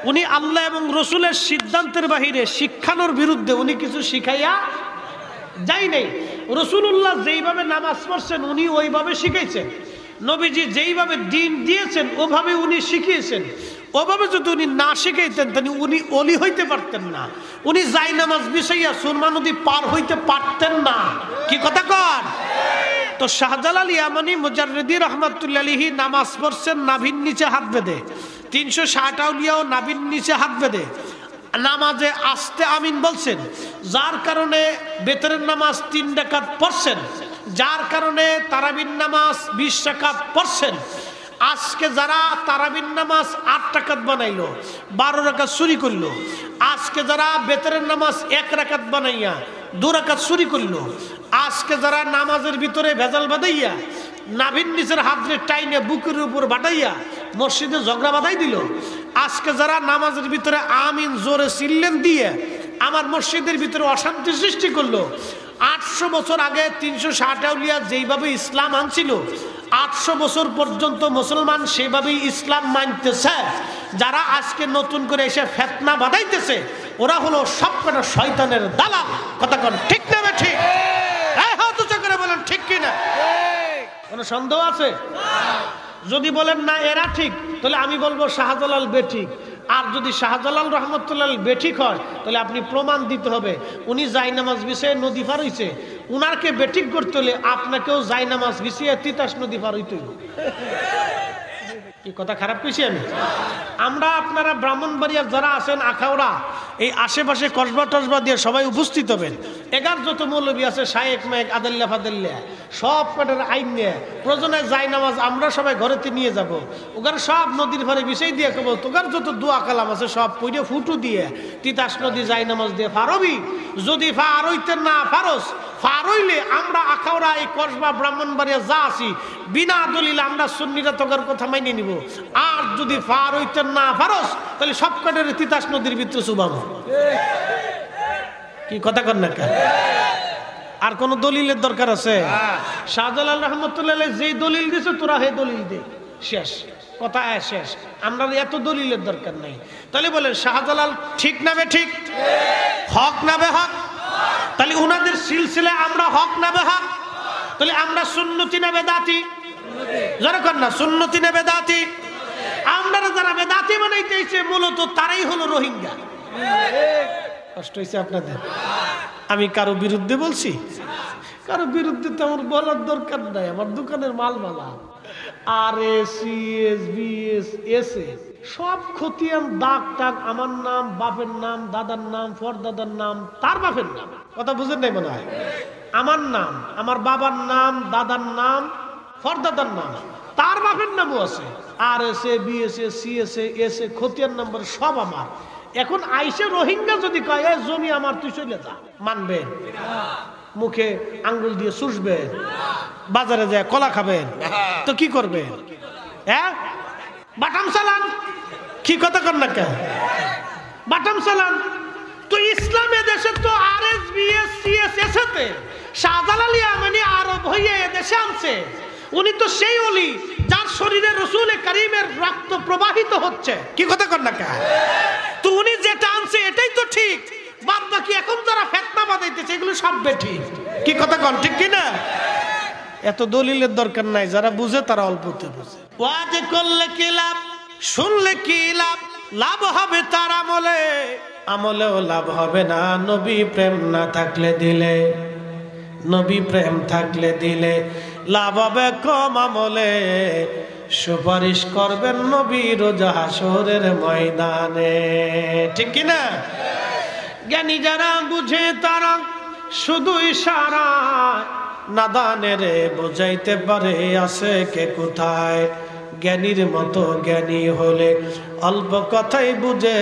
উনি আল্লাহ এবং রসুলের সিদ্ধান্তের বাহিরে শিক্ষানোর বিরুদ্ধে উনি কিছু শিখাইয়া যাই নাই। রসুল্লাহ যেইভাবে নামাজ পড়ছেন, উনি ওইভাবে শিখাইছেন। নবীজি যেইভাবে দিন দিয়েছেন, ওভাবে উনি শিখিয়েছেন। ওভাবে যদি উনি না শিখাইতেন তাহলে উনি অলি হইতে পারতেন না, উনি যাই নামাজ বিছাইয়া সুরমা নদী পার হইতে পারতেন না। কি কথা কন? তো শাহজালাল ইয়ামানি মুজাররিদি রহমাতুল্লাহ আলাইহি নামাজ পড়ছেন নাভির নিচে হাত বেঁধে, 360 আউলিয়াও নাভির নিচে হাত বেঁধে নামাজে আস্তে আমিন বলছেন, যার কারণে বেতরের নামাজ 3 রাকাত পড়ছেন, যার কারণে তারাবির নামাজ 20 রাকাত পড়ছেন। আজকে যারা তারাবির নামাজ 8 রাকাত বানাইলো, 12 রাকাত চুরি করলো, আজকে যারা বেতরের নামাজ 1 রাকাত বানাইয়া 2 রাকাত চুরি করলো, আজকে যারা নামাজের ভিতরে ভেজাল বাঁধাইয়া নাভির নিচের হাতরে টাইনে বুকের উপর বাটাইয়া মসজিদে ঝগড়া বাঁধাই দিল, আজকে যারা নামাজের ভিতরে আমিন জোরে চিল্লেন দিয়ে আমার মসজিদের ভিতরে অশান্তি সৃষ্টি করলো, 800 বছর আগে 360 আউলিয়া যেইভাবে ইসলাম আনছিল 800 বছর পর্যন্ত মুসলমান সেভাবেই ইসলাম মানতেছে। যারা আজকে নতুন করে এসে ফিতনা বাঁধাইতেছে ওরা হলো সবকটা শয়তানের দালাল। কথা কোন ঠিক না ঠিক? হাত উঁচু করে বলেন ঠিক কিনা? কোনো সন্দেহ আছে? যদি বলেন না এরা ঠিক, তাহলে আমি বলবো শাহজালাল বেঠিক। আর যদি শাহজালাল রহমতুল্লাহ বেঠিক হয় তাহলে আপনি প্রমাণ দিতে হবে উনি জায়নামাজ বিছিয়ে নদী পার হইছে, উনারকে বেঠিক করতে হলে আপনাকেও জায়নামাজ বিছিয়ে তিতাস নদী পার হইতে হইব। কি কথা খারাপ কইছি আমি? আমরা আপনারা ব্রাহ্মণবাড়িয়ার যারা আছেন আখাউড়া এই আশেপাশে কসবা টসবা দিয়ে সবাই উপস্থিত হবেন। 11 যত মৌলবী আছে শায়েক মেক আদাল্লা ফাদাল্লা সব কটার আইন নিয়ে প্রয়োজনে যাই নামাজ আমরা সবাই ঘরেতে নিয়ে যাব, ওখানে সব নদীর ভারে বিষয় দিয়ে কেবল তোকার যত দোয়া কালাম আছে সব পইরে ফুটু দিয়ে তিতাস নদী যাই নামাজ দিয়ে ফারবি। যদি ফার হইতে না ফারস, ফার হইলে আমরা আখাউড়া এই কসবা ব্রাহ্মণবাড়িয়া যা আছি বিনা দলিল আমরা সুন্নিরা তোকার কথা মাইনে নিব। আর যদি ফার হইতে না ফারস তাহলে সব কটার তিতাস নদীর ভিতরে চুবাবো। কি কথা কর না কেন? আর কোন দলিলের দরকার আছে? শাহজালাল রহমতুল্লাহ যেই দলিল দিছে তোরা হে দলিল দে, শেষ কথা শেষ। আমরা এত দলিলের দরকার নাই। তাহলে বলেন শাহজালাল ঠিক না বে ঠিক? হক না বে হক? তাহলে উনাদের সিলসিলায় আমরা হক না বে হক? তাহলে আমরা সুন্নতি না বেদাতি? যারা কর না সুন্নতি না বেদাতি? আমরা যারা বেদাতি বানাইতেছে মূলত তারাই হলো রোহিঙ্গা। কষ্ট হয়েছে আপনাদের? আমি কারো বিরুদ্ধে বলছি? কারো বিরুদ্ধে তো আমার বলার দরকার নাই, আমার দোকানের মালমালা আর এস বিএস এসে সব খতিয়ান দাগ টাগ আমার নাম, বাপের নাম, দাদার নাম, ফরদাদার নাম, তার বাপের নাম। কথা বুঝেন নাই মনে হয়? আমার নাম, আমার বাবার নাম, দাদার নাম, ফরদাদার নাম, তার বাপের নামও আছে। আর এসে বিএসএ সিএসএ এসে খতিয়ান নম্বর সব আমার। এখন আইসে রোহিঙ্গা যদি কয় এই জমি আমার তুই চলে যা, মানবেন? মুখে আঙ্গুল দিয়ে চুষবেন, বাজারে যায় কলা খাবেন, তো কি করবেন? হ্যাঁ বাটাম চালান। কি কথা কর না কেন? বাটাম চালান। তো ইসলামে দেশে তো আর এস বিএস সিএস এসে শাহজালাল ইয়ামানি আরব হইয়ে দেশে আনছে। উনি তো সেই ওলি যার শরীরে রসুল কারীমের রক্ত প্রবাহিত হচ্ছে। কি কথা কর না কেন? তো উনি যেটা আনছে এটাই তো ঠিক, বাদ বাকি এখন যারা ফিতনা বাঁধাইতেছে এগুলো সব বেঠিক। কি কথা কন ঠিক কি না? এত দলিলের দরকার নাই, যারা বুঝে তারা অল্পতে বুঝে। ওয়াজ করলে কি লাভ, শুনলে কি লাভ? লাভ হবে তার আমলে, আমলেও লাভ হবে না নবী প্রেম না থাকলে দিলে। নবী প্রেম থাকলে দিলে লাভ হবে কম আমলে, সুপারিশ করবেন নবী রোজ হাসরের ময়দানে। ঠিক কি না? জ্ঞানী যারা বুঝে তারা শুধু ইশারা, নাদানের বুঝাইতে পারে আছে কে কোথায়। জ্ঞানীর মতো জ্ঞানী হলে অল্প কথাই বুঝে,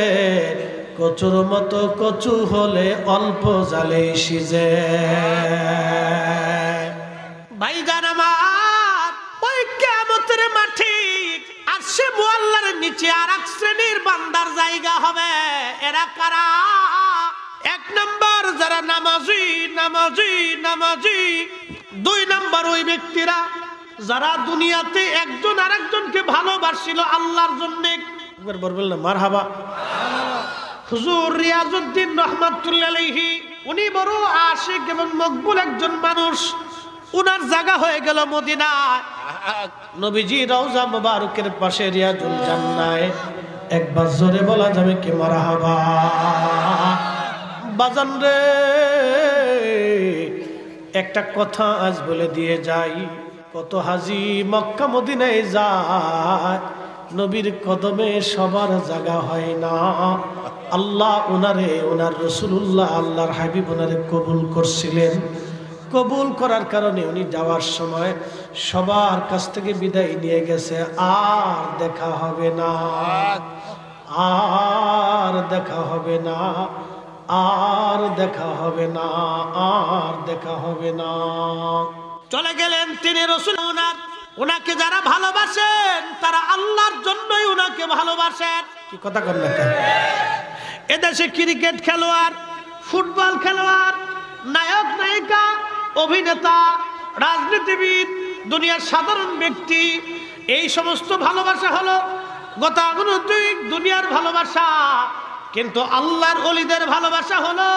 কচুর মতো কচু হলে অল্প জালে সিজে। ভাই জান আমার, ওই কিয়ামতের মাঠে আরশে মুআল্লার নিচে আর এক শ্রেণীর বান্দার জায়গা হবে। এরা কারা? 1 নম্বর যারা নামাজি নামাজি নামাজি। 2 নম্বর ওই ব্যক্তিরা যারা দুনিয়াতে একজন আরেকজনকে ভালোবাসছিল আল্লাহর জন্য। একবার বলবেন না মারহাবা? হুজুর রিয়াজউদ্দিন রহমাতুল্লাহ আলাইহি উনি বড় আশিক এবং মকবুল একজন মানুষ। উনার জায়গা হয়ে গেল মদিনায়। নবীজি রওজা মুবারকের পাশে রিয়াজুল জান্নায় একবার জোরে বলা যাবে কি মারহাবা? বাজান রে, একটা কথা আজ বলে দিয়ে যাই, কত হাজি মক্কা মদিনায় যায়, নবীর কদমে সবার জায়গা হয় না। আল্লাহ ওনারে, ওনার রাসূলুল্লাহ আল্লাহর হাবিব ওনারে কবুল করছিলেন। কবুল করার কারণে উনি যাওয়ার সময় সবার কাছ থেকে বিদায় নিয়ে গেছে। আর দেখা হবে না, আর দেখা হবে না, আর দেখা হবে না, আর দেখা হবে না। চলে গেলেন তিনি রাসূল। ওনাকে যারা ভালোবাসেন তারা আল্লাহর জন্যই ওনাকে ভালোবাসেন। কি কথা বলেন না? এদেশে ক্রিকেট খেলোয়াড়, ফুটবল খেলোয়াড়, নায়ক নায়িকা, অভিনেতা, রাজনীতিবিদ, দুনিয়ার সাধারণ ব্যক্তি, এই সমস্ত ভালোবাসা হলো গতানুগতিক দুনিয়ার ভালোবাসা। কিন্তু আল্লাহর ওলিদের ভালোবাসা হলো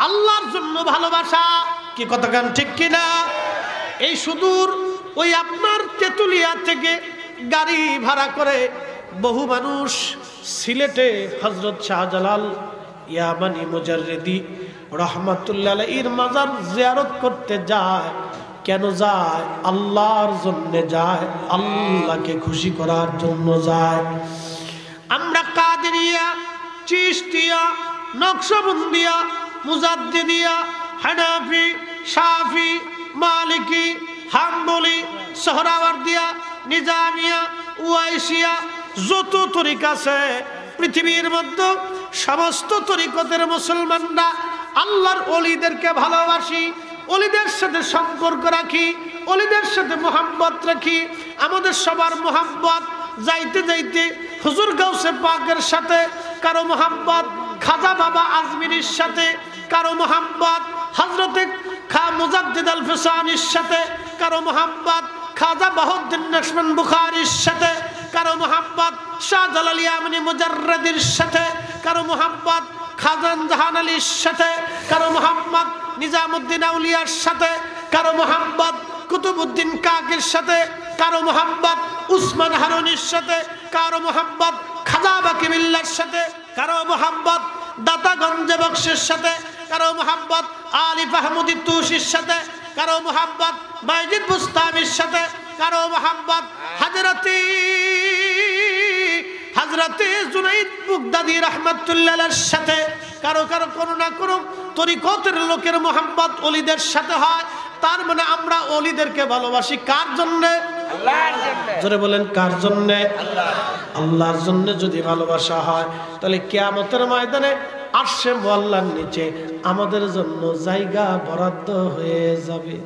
আল্লাহর জন্য ভালোবাসা। কি কথা গান ঠিক কিনা? এই সুদূর ওই আপনার তেতুলিয়া থেকে গাড়ি ভাড়া করে বহু মানুষ সিলেটে হযরত শাহজালাল ইয়ামানি মুজাররিদি রাহমাতুল্লাহ আলাইহির মাজার জিয়ারত করতে যায়। কেন যায়? আল্লাহর জন্য যায়, আল্লাহকে খুশি করার জন্য যায়। আমরা কাদেরিয়া, চিশতিয়া, নকশবন্দিয়া, মুজাদ্দিদিয়া, হানাফি, শাফি, মালিকি, হাম্বলি, সোহরাওয়ার্দিয়া, নিজামিয়া, ওয়াইসিয়া, যত তরিকা আছে পৃথিবীর মধ্যে, সমস্ত তরিকতের মুসলমানরা আল্লাহর ওলিদেরকে ভালোবাসি, ওলিদের সাথে সম্পর্ক রাখি, ওলিদের সাথে মোহাব্বত রাখি। আমাদের সবার মোহাব্বত যাইতে যাইতে হুজুর গাউসে পাকের সাথে, কারো মোহাব্বত খাজা বাবা আজমিরির সাথে, কারো মোহাব্বত হযরতে খা মুজাদ্দিদ আল ফিসানির সাথে, কারো মোহাব্বত খাজা বাহুদ্দিন নকশবন্দ বুখারীর সাথে, কারো মোহাব্বত শাহজালাল ইয়ামানি মুজাররিদির সাথে, কারো মোহাব্বত খাজা জাহান আলীর সাথে, কারো মোহাম্মদ নিজামুদ্দিন আউলিয়ার সাথে, কারো মোহাম্মদ কুতুবউদ্দিন কাকির সাথে, কারো মোহাম্মদ উসমান হারুনির সাথে, কারো মোহাম্মদ খাজা বাকি বিল্লাহর সাথে, কারো মোহাম্মদ দাতাগঞ্জ বক্সের সাথে, কারো মোহাম্মদ আলিফ আহমদি তুসির সাথে, কারো মোহাম্মদ বাইজিদ বুস্তামির সাথে, কারো মোহাম্মদ হযরতে জুনাইদ বুগদাদি রাহমাতুল্লাহ আলাইহির সাথে, কারো কারো কোনো না কোনো তরিকতের লোকের মোহাম্মত ওলিদের সাথে হয়। তার মানে আমরা ওলিদেরকে ভালোবাসি কার জন্য? আল্লাহর জন্য। জোরে বলেন কার জন্য? আল্লাহর জন্য। যদি ভালোবাসা হয় তাহলে কিয়ামতের ময়দানে আরশে মুআল্লার নিচে আমাদের জন্য জায়গা বরাদ্দ হয়ে যাবে।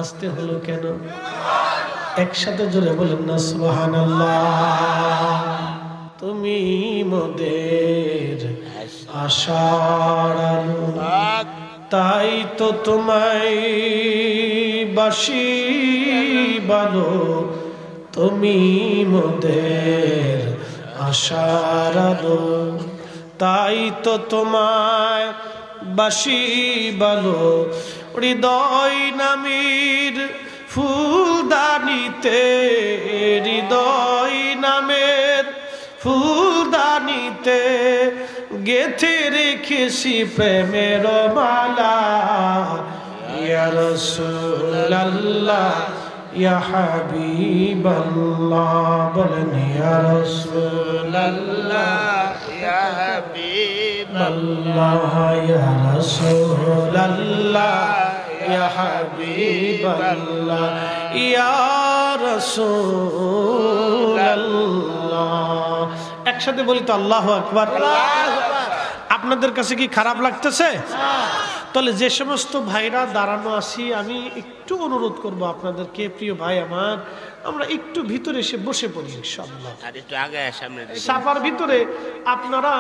আসতে হলো কেন? একসাথে জোরে বলেন না সুবহানাল্লাহ। তুমি মোদের আশার আলো, তাই তো তোমায় বাসি ভালো। তুমি মোদের আশার আলো, তাই তো তোমায় বাসি ভালো। হৃদয় নামের ফুলদানিতে, হৃদয় নামের ফুলদানিতে গেথে রেখেছি প্রেমের মালা। ইয়া রাসূলুল্লাহ ইয়া হাবিবাল্লাহ, বলেন ইয়া রাসূলুল্লাহ ইয়া হাবিবাল্লাহ, ইয়া রাসূলুল্লাহ ইয়া হাবিবাল্লাহ, ইয়া রাসূলুল্লাহ। একসাথে বলি তো আল্লাহু আকবার। আপনাদের কাছে কি খারাপ লাগতেছে? তাহলে যে সমস্ত ভাইরা দাঁড়ানো আছি, আমি একটু অনুরোধ করব আপনাদেরকে, প্রিয় ভাই আমার, আমরা একটু ভিতরে এসে বসে পড়ি ইনশাআল্লাহ। আর একটু আগে সামনে সাফার ভিতরে আপনারা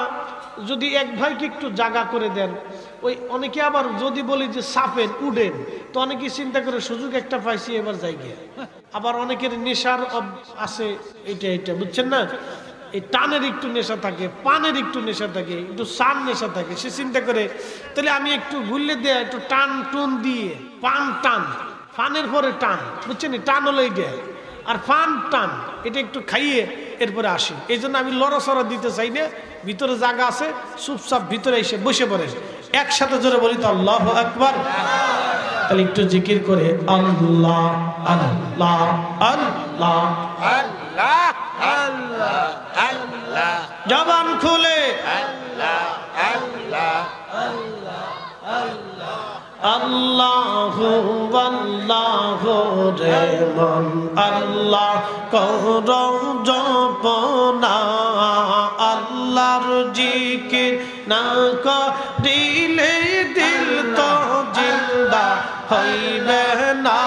যদি এক ভাইকে একটু জায়গা করে দেন। ওই অনেকে আবার যদি বলি যে সাফেন উডেন, তো অনেকে চিন্তা করে সুযোগ একটা পাইছি এবার যাই গিয়ে। আবার অনেকের নেশার আছে, এটা বুঝছেন না, এই টানের একটু নেশা থাকে, পানের একটু নেশা থাকে, একটু সান নেশা থাকে। সে চিন্তা করে তাহলে আমি একটু ঘুরলে দেয়া একটু টান টুন দিয়ে টান ফানের পরে টান, বুঝছেন? টান হলো এইটা, আর ফান টান এটা একটু খাইয়ে এরপরে আসি। এই জন্য আমি লড়াচড়া দিতে চাই না, ভিতরে জায়গা আছে, চুপচাপ ভিতরে এসে বসে পড়েন। একসাথে জোরে বলি তো আল্লাহু আকবার। তাহলে একটু জিকির করে আল্লাহ আল্লাহ আল্লাহ আল্লাহ আল্লাহ আল্লাহ জবান খুলে আল্লাহ আল্লাহ আল্লাহু আল্লাহু রে মন আল্লাহ কর জপনা, আল্লাহর জিকির না করিলে দিল তো জিন্দা হইবে না,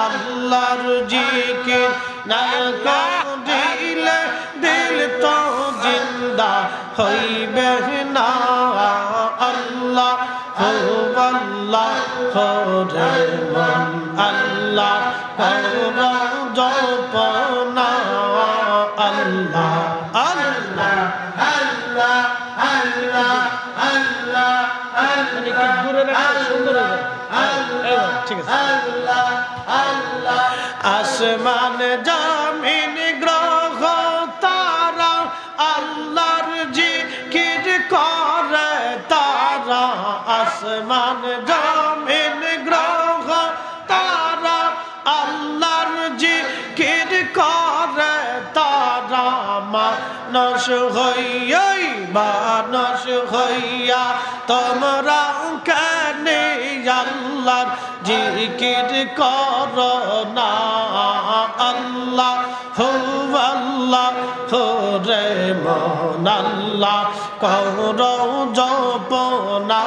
আল্লাহর জিকির না করিলে দিল তো জিন্দা হইবে না। আল্লাহ আল্লাহ রে মন আল্লাহ কর জপনা, আল্লাহ আল্লাহ আল্লাহ আল্লাহ আল্লাহ ঠিক আছে। আসমান জমিন গ্রহ তারা আল্লাহর জিকির করে তারা, আসমান জমিন গ্রহ তারা আল্লাহর জিকির করে তারা, মানস হইয়া তোমরা কেন আল্লাহর জিকির কর না, আল্লাহ রে মন আল্লাহ কর জপনা,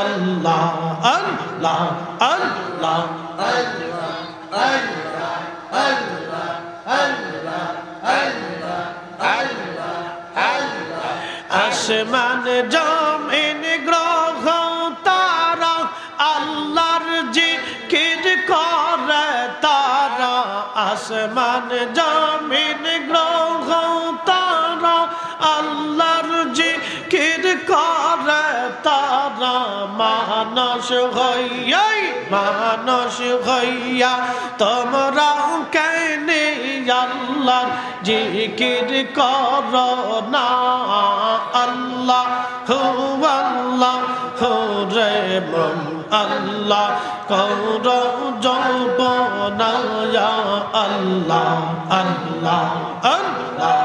আল্লাহ আল্লাহ আল্লাহ আসমান জমিন গ্রহ তারা আল্লাহর জিকির করে তারা, আসমান জমিন গ্রহ তারা আল্লাহর জিকির করে তারা, মানস হইয়া তোমরা কেন আল্লাহর জিকির কর না, আল্লাহ রে মন আল্লাহ কর জপনা, আল্লাহ আল্লাহ আল্লাহ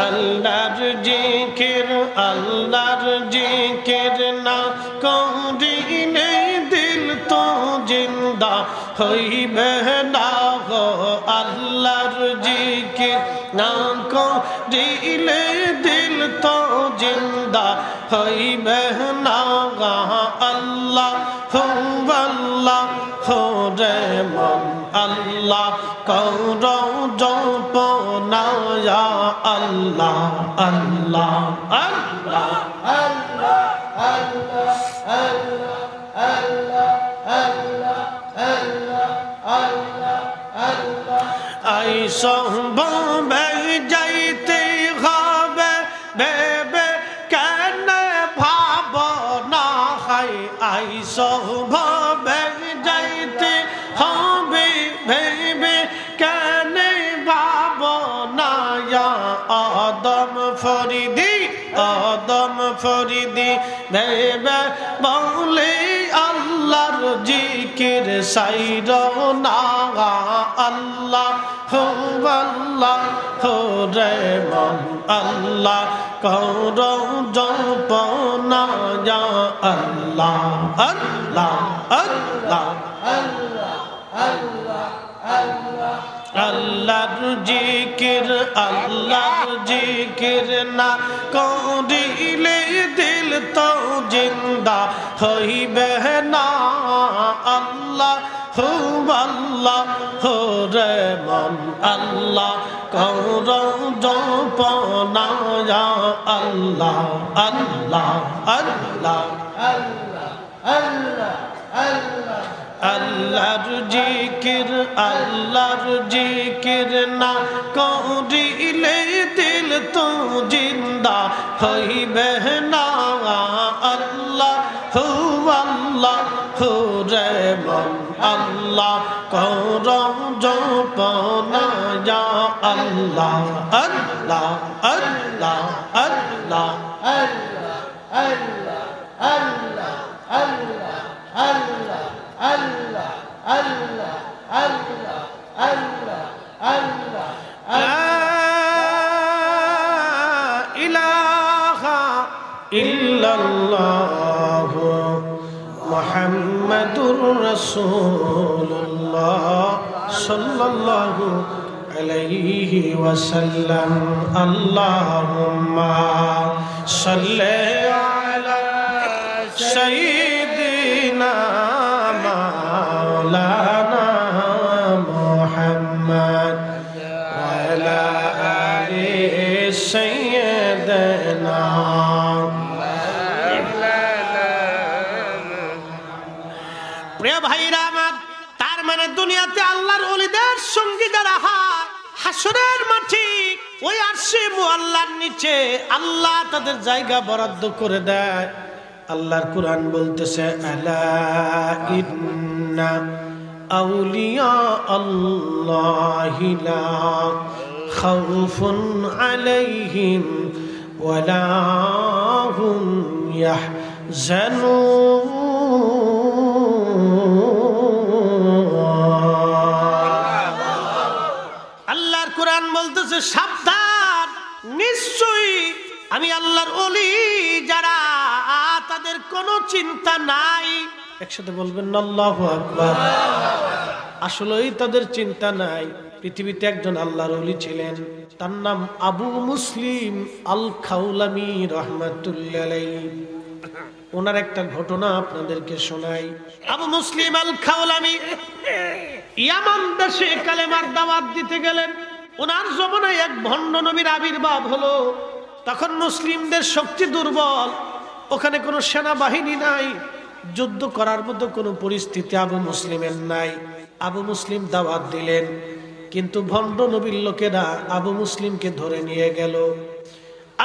আল্লাহর জিকির না করিলে দিল তো জিন্দা হইবে না, আল্লাহর জিকির না করিলে দিল তো জিন্দা হইবে না, আল্লাহ রে মন আল্লাহ কর জপনা, আল্লাহ আল্লাহ আল্লাহ আল্লাহ আল্লাহ আল্লাহ আল্লাহ আল্লাহ আল্লাহ আল্লাহ আই সম্ভবে যাইতে হবে ভেবে কেন ভাবনা হয়, আই সম্ভবে যাইতে হবে ভেবে কেন ভাবনা, আদম ফরিদি ভেবে বলে আল্লাহর জিকির সাইর না, আল্লাহ রে মন আল্লাহ কর জপনা, আল্লাহ আল্লাহ আল্লাহ আল্লাহর জিকির না করিলে দিল তো জিন্দা হইবে না, আল্লাহ রে মন আল্লাহ কর জপনা, আল্লাহ আল্লাহ আল্লাহ আল্লাহর জিকির না করিলে দিল তো জিন্দা হইবে না, আল্লাহ আল্লাহ রে মন আল্লাহ কর জপনা ইয়া আল্লাহ আল্লাহ আল্লাহ আল্লাহ Allah, Allah, Allah, Allah, Allah, Allah, Allah, Allah, Allah, لا إله إلا الله محمد رسول الله صلى الله عليه وسلم اللهم صل على سيدنا مولانا محمد وعلى آل سيدنا প্রিয় ভাইরা আমার, তার মানে দুনিয়াতে আল্লাহর ওলিদের সঙ্গী যারা হয় হাসরের মাঠে ওই আরশে মুআল্লার নিচে আল্লাহ তাদের জায়গা বরাদ্দ করে দেয়। আল্লাহর কুরআন বলতেছে আলা ইন্না আউলিয়া আল্লাহি লা খাউফুন আলাইহিম ওয়ালা হুম ইয়াহজানুন। আল্লাহর কুরআন বলতেছে সাবধান, নিশ্চয়ই আমি আল্লাহর ওলি যারা তাদের কোনো চিন্তা নাই। একসাথে বলবেন না আল্লাহু আকবার। আসলেই তাদের চিন্তা নাই। পৃথিবীতে একজন আল্লাহর ওলি ছিলেন, তার নাম আবু মুসলিম আল খাউলামি রাহমাতুল্লাহ আলাইহি। ওনার একটা ঘটনা আপনাদেরকে শোনাই। আবু মুসলিম আল খাউলামি ইয়ামান দেশে কালেমার দাওয়াত দিতে গেলেন। ওনার জমানায় এক ভণ্ড নবীর আবির্ভাব হলো। তখন মুসলিমদের শক্তি দুর্বল, ওখানে কোনো সেনাবাহিনী নাই, যুদ্ধ করার মতো কোনো পরিস্থিতি আবু মুসলিমের নাই। আবু মুসলিম দাওয়াত দিলেন, কিন্তু ভণ্ড নবীর লোকেরা আবু মুসলিমকে ধরে নিয়ে গেল।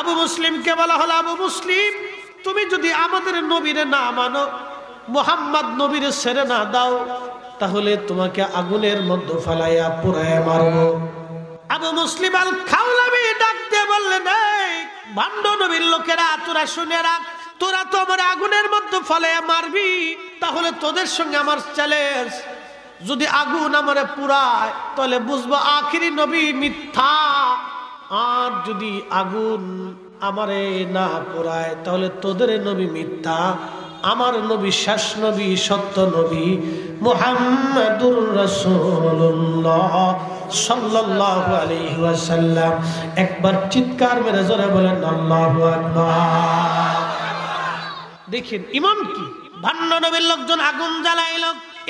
আবু মুসলিমকে বলা হলো, আবু মুসলিম তুমি যদি আমাদের নবীরে না মানো, মুহাম্মদ নবীরে ছেড়ে না দাও, তাহলে তোমাকে আগুনের মধ্যে ফালাইয়া পুরাইয়া মারবো। আবু মুসলিম আল খাউলামি ডাক দিয়ে বললেন, এই ভণ্ড নবীর লোকেরা, তোরা শুনে রাখ, তোরা তো আমার আগুনের মধ্যে ফালাইয়া মারবি, তাহলে তোদের সঙ্গে আমার চ্যালেঞ্জ, যদি আগুন আমারে পুরায় তাহলে বুঝবো আখিরি নবী মিথ্যা, আর যদি আগুন আমারে না পুরায় তাহলে তোদের নবী মিথ্যা, আমার নবী শেষ নবী, সত্য নবী মুহাম্মাদুর রাসূলুল্লাহ সাল্লাল্লাহু আলাইহি ওয়াসাল্লাম। একবার চিৎকার মেরে জোরে বলেন আল্লাহু আকবার। দেখেন ইমাম কি, ভণ্ড নবীর লোকজন আগুন জ্বালাইল।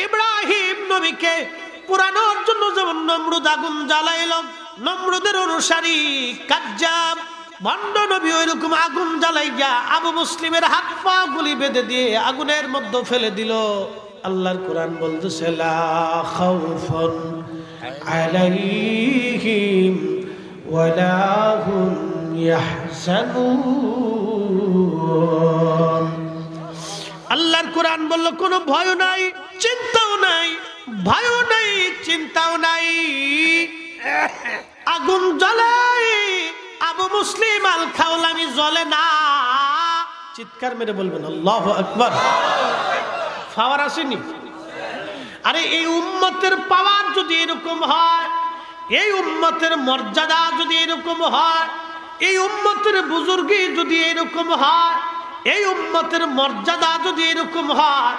ইব্রাহিম নবীকে পুরানোর জন্য যেমন নমরুদ আগুন জ্বালাইল, নমরুদের অনুসারী কাজ্জাব ভণ্ড নবী ওইরকম আগুন জ্বালাইয়া আবু মুসলিমের হাত পা গুলি বেঁধে দিয়ে আগুনের মধ্যে ফেলে দিল। আল্লাহর কোরআন বলতেছে লা খাউফুন আলাইহিম ওয়ালা হুম ইয়াহজানুন। আল্লাহর কোরআন বলল কোনো ভয় নাই, চিন্তাও নাই, ভয়ও নাই, চিন্তাও নাই। আগুন জ্বলাই, আবু মুসলিম আল খাউলামি জ্বলে না। চিৎকার মেরে বলবেন আল্লাহু আকবার। পাওয়ার আসেনি? আরে এই উম্মতের পাওয়ার যদি এরকম হয়, এই উম্মতের মর্যাদা যদি এরকম হয়, এই উম্মতের বুজুর্গি যদি এরকম হয়, এই উম্মতের মর্যাদা যদি এরকম হয়,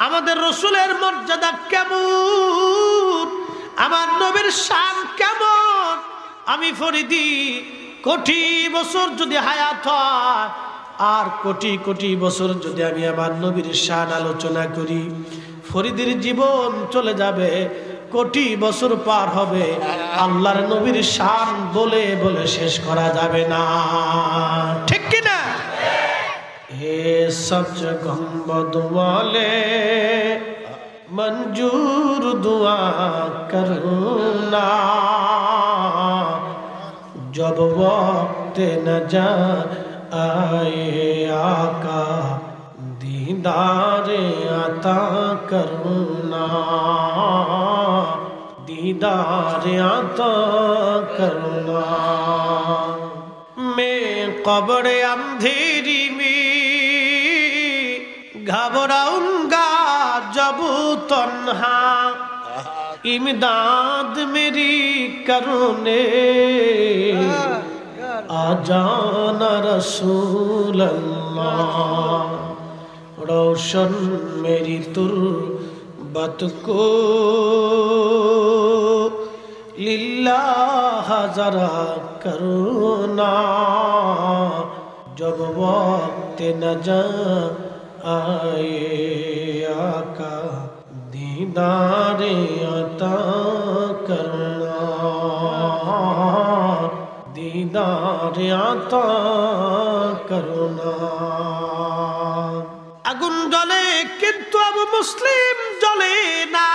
আমাদের রসুলের মর্যাদা কেমন, আমার নবীর শান কেমন, আমি ফরিদি কোটি বছর যদি হায়াত হয় আর কোটি কোটি বছর যদি আমি আমার নবীর শান আলোচনা করি, ফরিদির জীবন চলে যাবে, কোটি বছর পার হবে, আল্লাহর নবীর শান বলে বলে শেষ করা যাবে না। ঠিক কিনা? হে সচ গম্বদ ওয়ালে मंजूर दुआ करना, जब वक्त न जा आए आका दीदारे अता करना, दीदारे अता करना। मैं कब्र अंधेरी में घबराऊंगा जब तन्हा, इमदाद मेरी करोने आ जाना रसूल अल्लाह। रोशन मेरी तुर्बत को लिल्लाह जरा करुणा, जब वक्त न जा आए आका दीदारे अता करना, दीदारे अता करना। আগুন জ্বলে কিন্তু আবু মুসলিম জ্বলে না।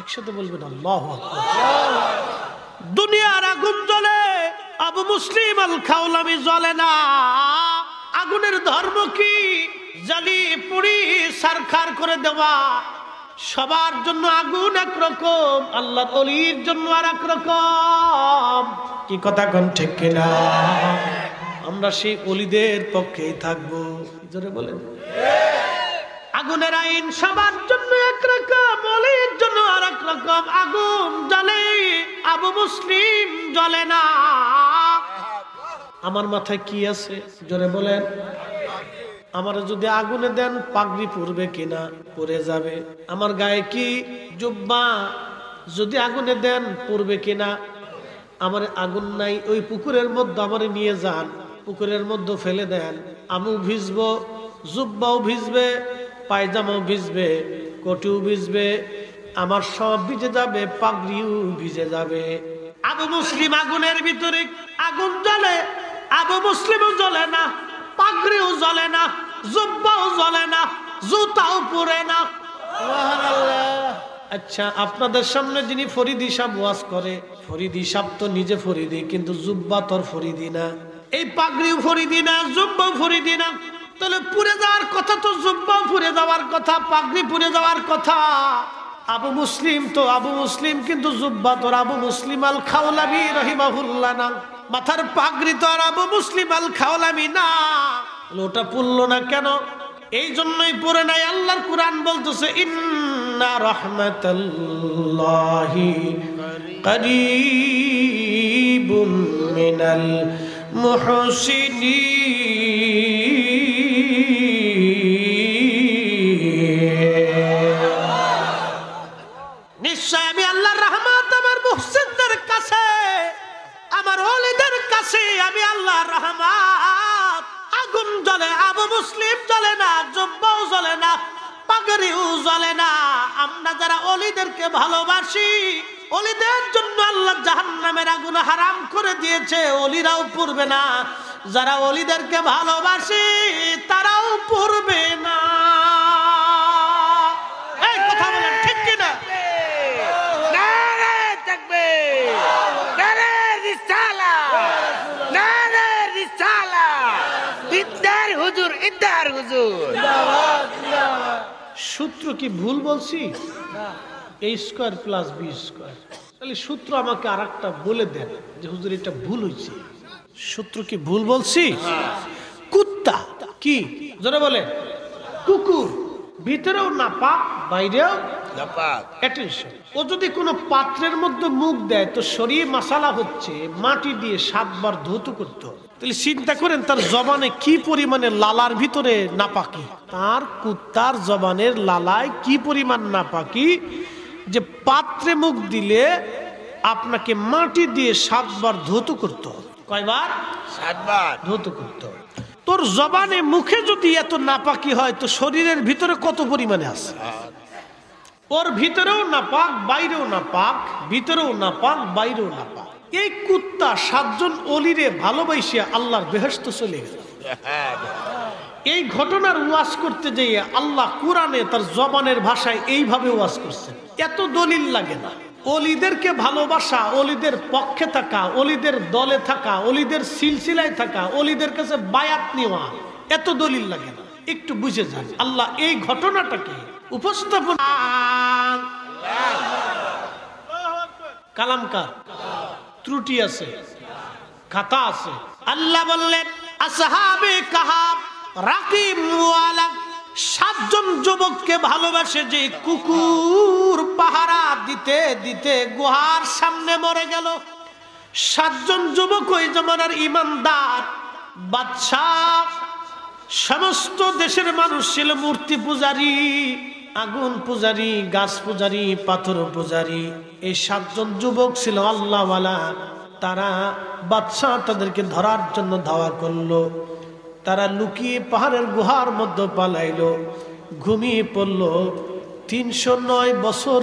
একসাথে বলবেন আল্লাহু আকবার। দুনিয়ার আগুন জ্বলে, আবু মুসলিম আল খাওলামি জ্বলে না। আগুনের ধর্ম কি? জ্বালি পুড়ি সারখার করে দেওয়া। সবার জন্য আগুন একরকম, আল্লাহর ওলির জন্য আর একরকম। কি কথা কোন ঠিক কিনা? আমরা সেই ওলিদের পক্ষেই থাকবো। জোরে বলেন। আগুনের আইন সবার জন্য একরকম, ওলির জন্য আর একরকম। আগুন জ্বলে, আবু মুসলিম জ্বলে না। আমার মাথায় কি আছে? জোরে বলেন। আমার যদি আগুনে দেন পাগড়ি পরবে কিনা? পরে যাবে। আমার গায়ে কি জুব্বা, যদি আগুনে দেন পরবে কিনা? আমার আগুন নাই, ওই পুকুরের মধ্যে আমারে নিয়ে যান, পুকুরের মধ্যে ফেলে দেন, আমিও ভিজবো, জুব্বাও ভিজবে, পায়জামাও ভিজবে, কোটিও ভিজবে, আমার সব ভিজে যাবে, পাগড়িও ভিজে যাবে। আবু মুসলিম আগুনের ভিতরে, আগুন জ্বলে, আবু মুসলিমও জ্বলে না, পাগড়িও জ্বলে না, জুব্বাও জ্বলে না, জুতাও পরে না। আচ্ছা, আপনাদের সামনে যিনি ফরিদি সাহেব ওয়াজ করে, ফরিদি সাহেব তো নিজে ফরিদি, কিন্তু জুব্বা তোর ফরিদি না, এই পাগড়িও ফরিদি না, জুব্বাও ফরিদি না। তাহলে পুড়ে যাওয়ার কথা তো জুব্বাও পুড়ে যাওয়ার কথা, পাগড়ি পুড়ে যাওয়ার কথা। আবু মুসলিম তো আবু মুসলিম, কিন্তু জুব্বা তোর আবু মুসলিম আল খাওলামি রহিমাহুল্লাহ না। মাথার পাগড়ি তো আর আবু মুসলিম আল খাওলামি না। ওটা পুরলো না কেন? এই জন্যই পড়ে নাই। আল্লাহর কুরআন বলতেছে ইন্না রাহমাতাল্লাহি করিবুম মিনাল মুহসিনিন। নিশ্চয় আমি আল্লাহর রহমত আমার মুহসিনদের কাছে, আমার ওলিদের কাছে আমি আল্লাহর রহমত। আগুন জ্বলে, আবু মুসলিম জ্বলে না, জুব্বাও জ্বলে না, পাগড়িও জ্বলে না। আমরা যারা ওলিদেরকে ভালোবাসি, ওলিদের জন্য আল্লাহ জাহান্নামের আগুন হারাম করে দিয়েছে, ওলিরাও পড়বে না। যারা ওলিদেরকে ভালোবাসি তারাও পড়বে না। এই কথা বলেন ঠিক কিনা? নারে তাকবীর, নারে রিসালাত, নারে রিসালাত। ইদ্দার হুজুর, ইদ্দার হুজুর। সূত্র কি ভুল বলছি? a square plus b square. তাহলে সূত্র আমাকে আরেকটা বলে দেন যে হুজুর এটা ভুল হয়েছে। সূত্র কি ভুল বলছি? কুত্তা কি? জোরে বলে। কুকুর ভিতরেও নাপাক, বাইরেও নাপাক। অ্যাটেনশন। ও যদি কোনো পাত্রের মধ্যে মুখ দেয় তো শরীর মাসালা হচ্ছে মাটি দিয়ে 7 বার ধৌত করতে হবে। তাহলে চিন্তা করেন তার জবানে কি পরিমাণে লালার ভিতরে নাপাকি, তার কুত্তার জবানের লালায় কি পরিমাণ নাপাকি যে পাত্রে মুখ দিলে আপনাকে মাটি দিয়ে 7 বার ধৌত করতে হবে। কয়বার? 7 বার ধৌত করতে হবে। তোর জবানে মুখে যদি এত নাপাকি হয় তো শরীরের ভিতরে কত পরিমাণে আছে? ওর ভিতরেও নাপাক, বাইরেও নাপাক, ভিতরেও নাপাক, বাইরেও নাপাক। এই কুত্তা 7 জন অলিরে ভালোবাসিয়া আল্লাহর বেহেশতে চলে গেল। এই ঘটনার ওয়াজ করতে যেয়ে আল্লাহ কোরআনে তার জবানের ভাষায় এইভাবে ওয়াজ করছেন। এত দলিল লাগে না। অলিদেরকে ভালোবাসা, অলিদের পক্ষে থাকা, অলিদের দলে থাকা, অলিদের সিলসিলায় থাকা, অলিদের কাছে বায়াত নেওয়া, এত দলিল লাগে না, একটু বুঝে যান আল্লাহ এই ঘটনাটাকে উপস্থাপন। কালামকার ত্রুটি আছে, খাতা আছে। আল্লাহ বললেন আসহাবে কাহাফ রাকিব ওয়ালা, 7 জন যুবককে ভালোবাসে যে কুকুর পাহারা দিতে দিতে গুহার সামনে মরে গেল। 7 জন যুবক ওই জমানার ইমানদার বাদশাহ, সমস্ত দেশের মানুষ ছিল মূর্তি পূজারী, আগুন পূজারী, গাছ পূজারী, পাথর পূজারী। এই 7 জন যুবক ছিল আল্লাহওয়ালা। তারা বাদশাহ তাদেরকে ধরার জন্য ধাওয়া করলো। তারা লুকিয়ে পাহাড়ের গুহার মধ্যে পালাইলো, ঘুমিয়ে পড়লো। 309 বছর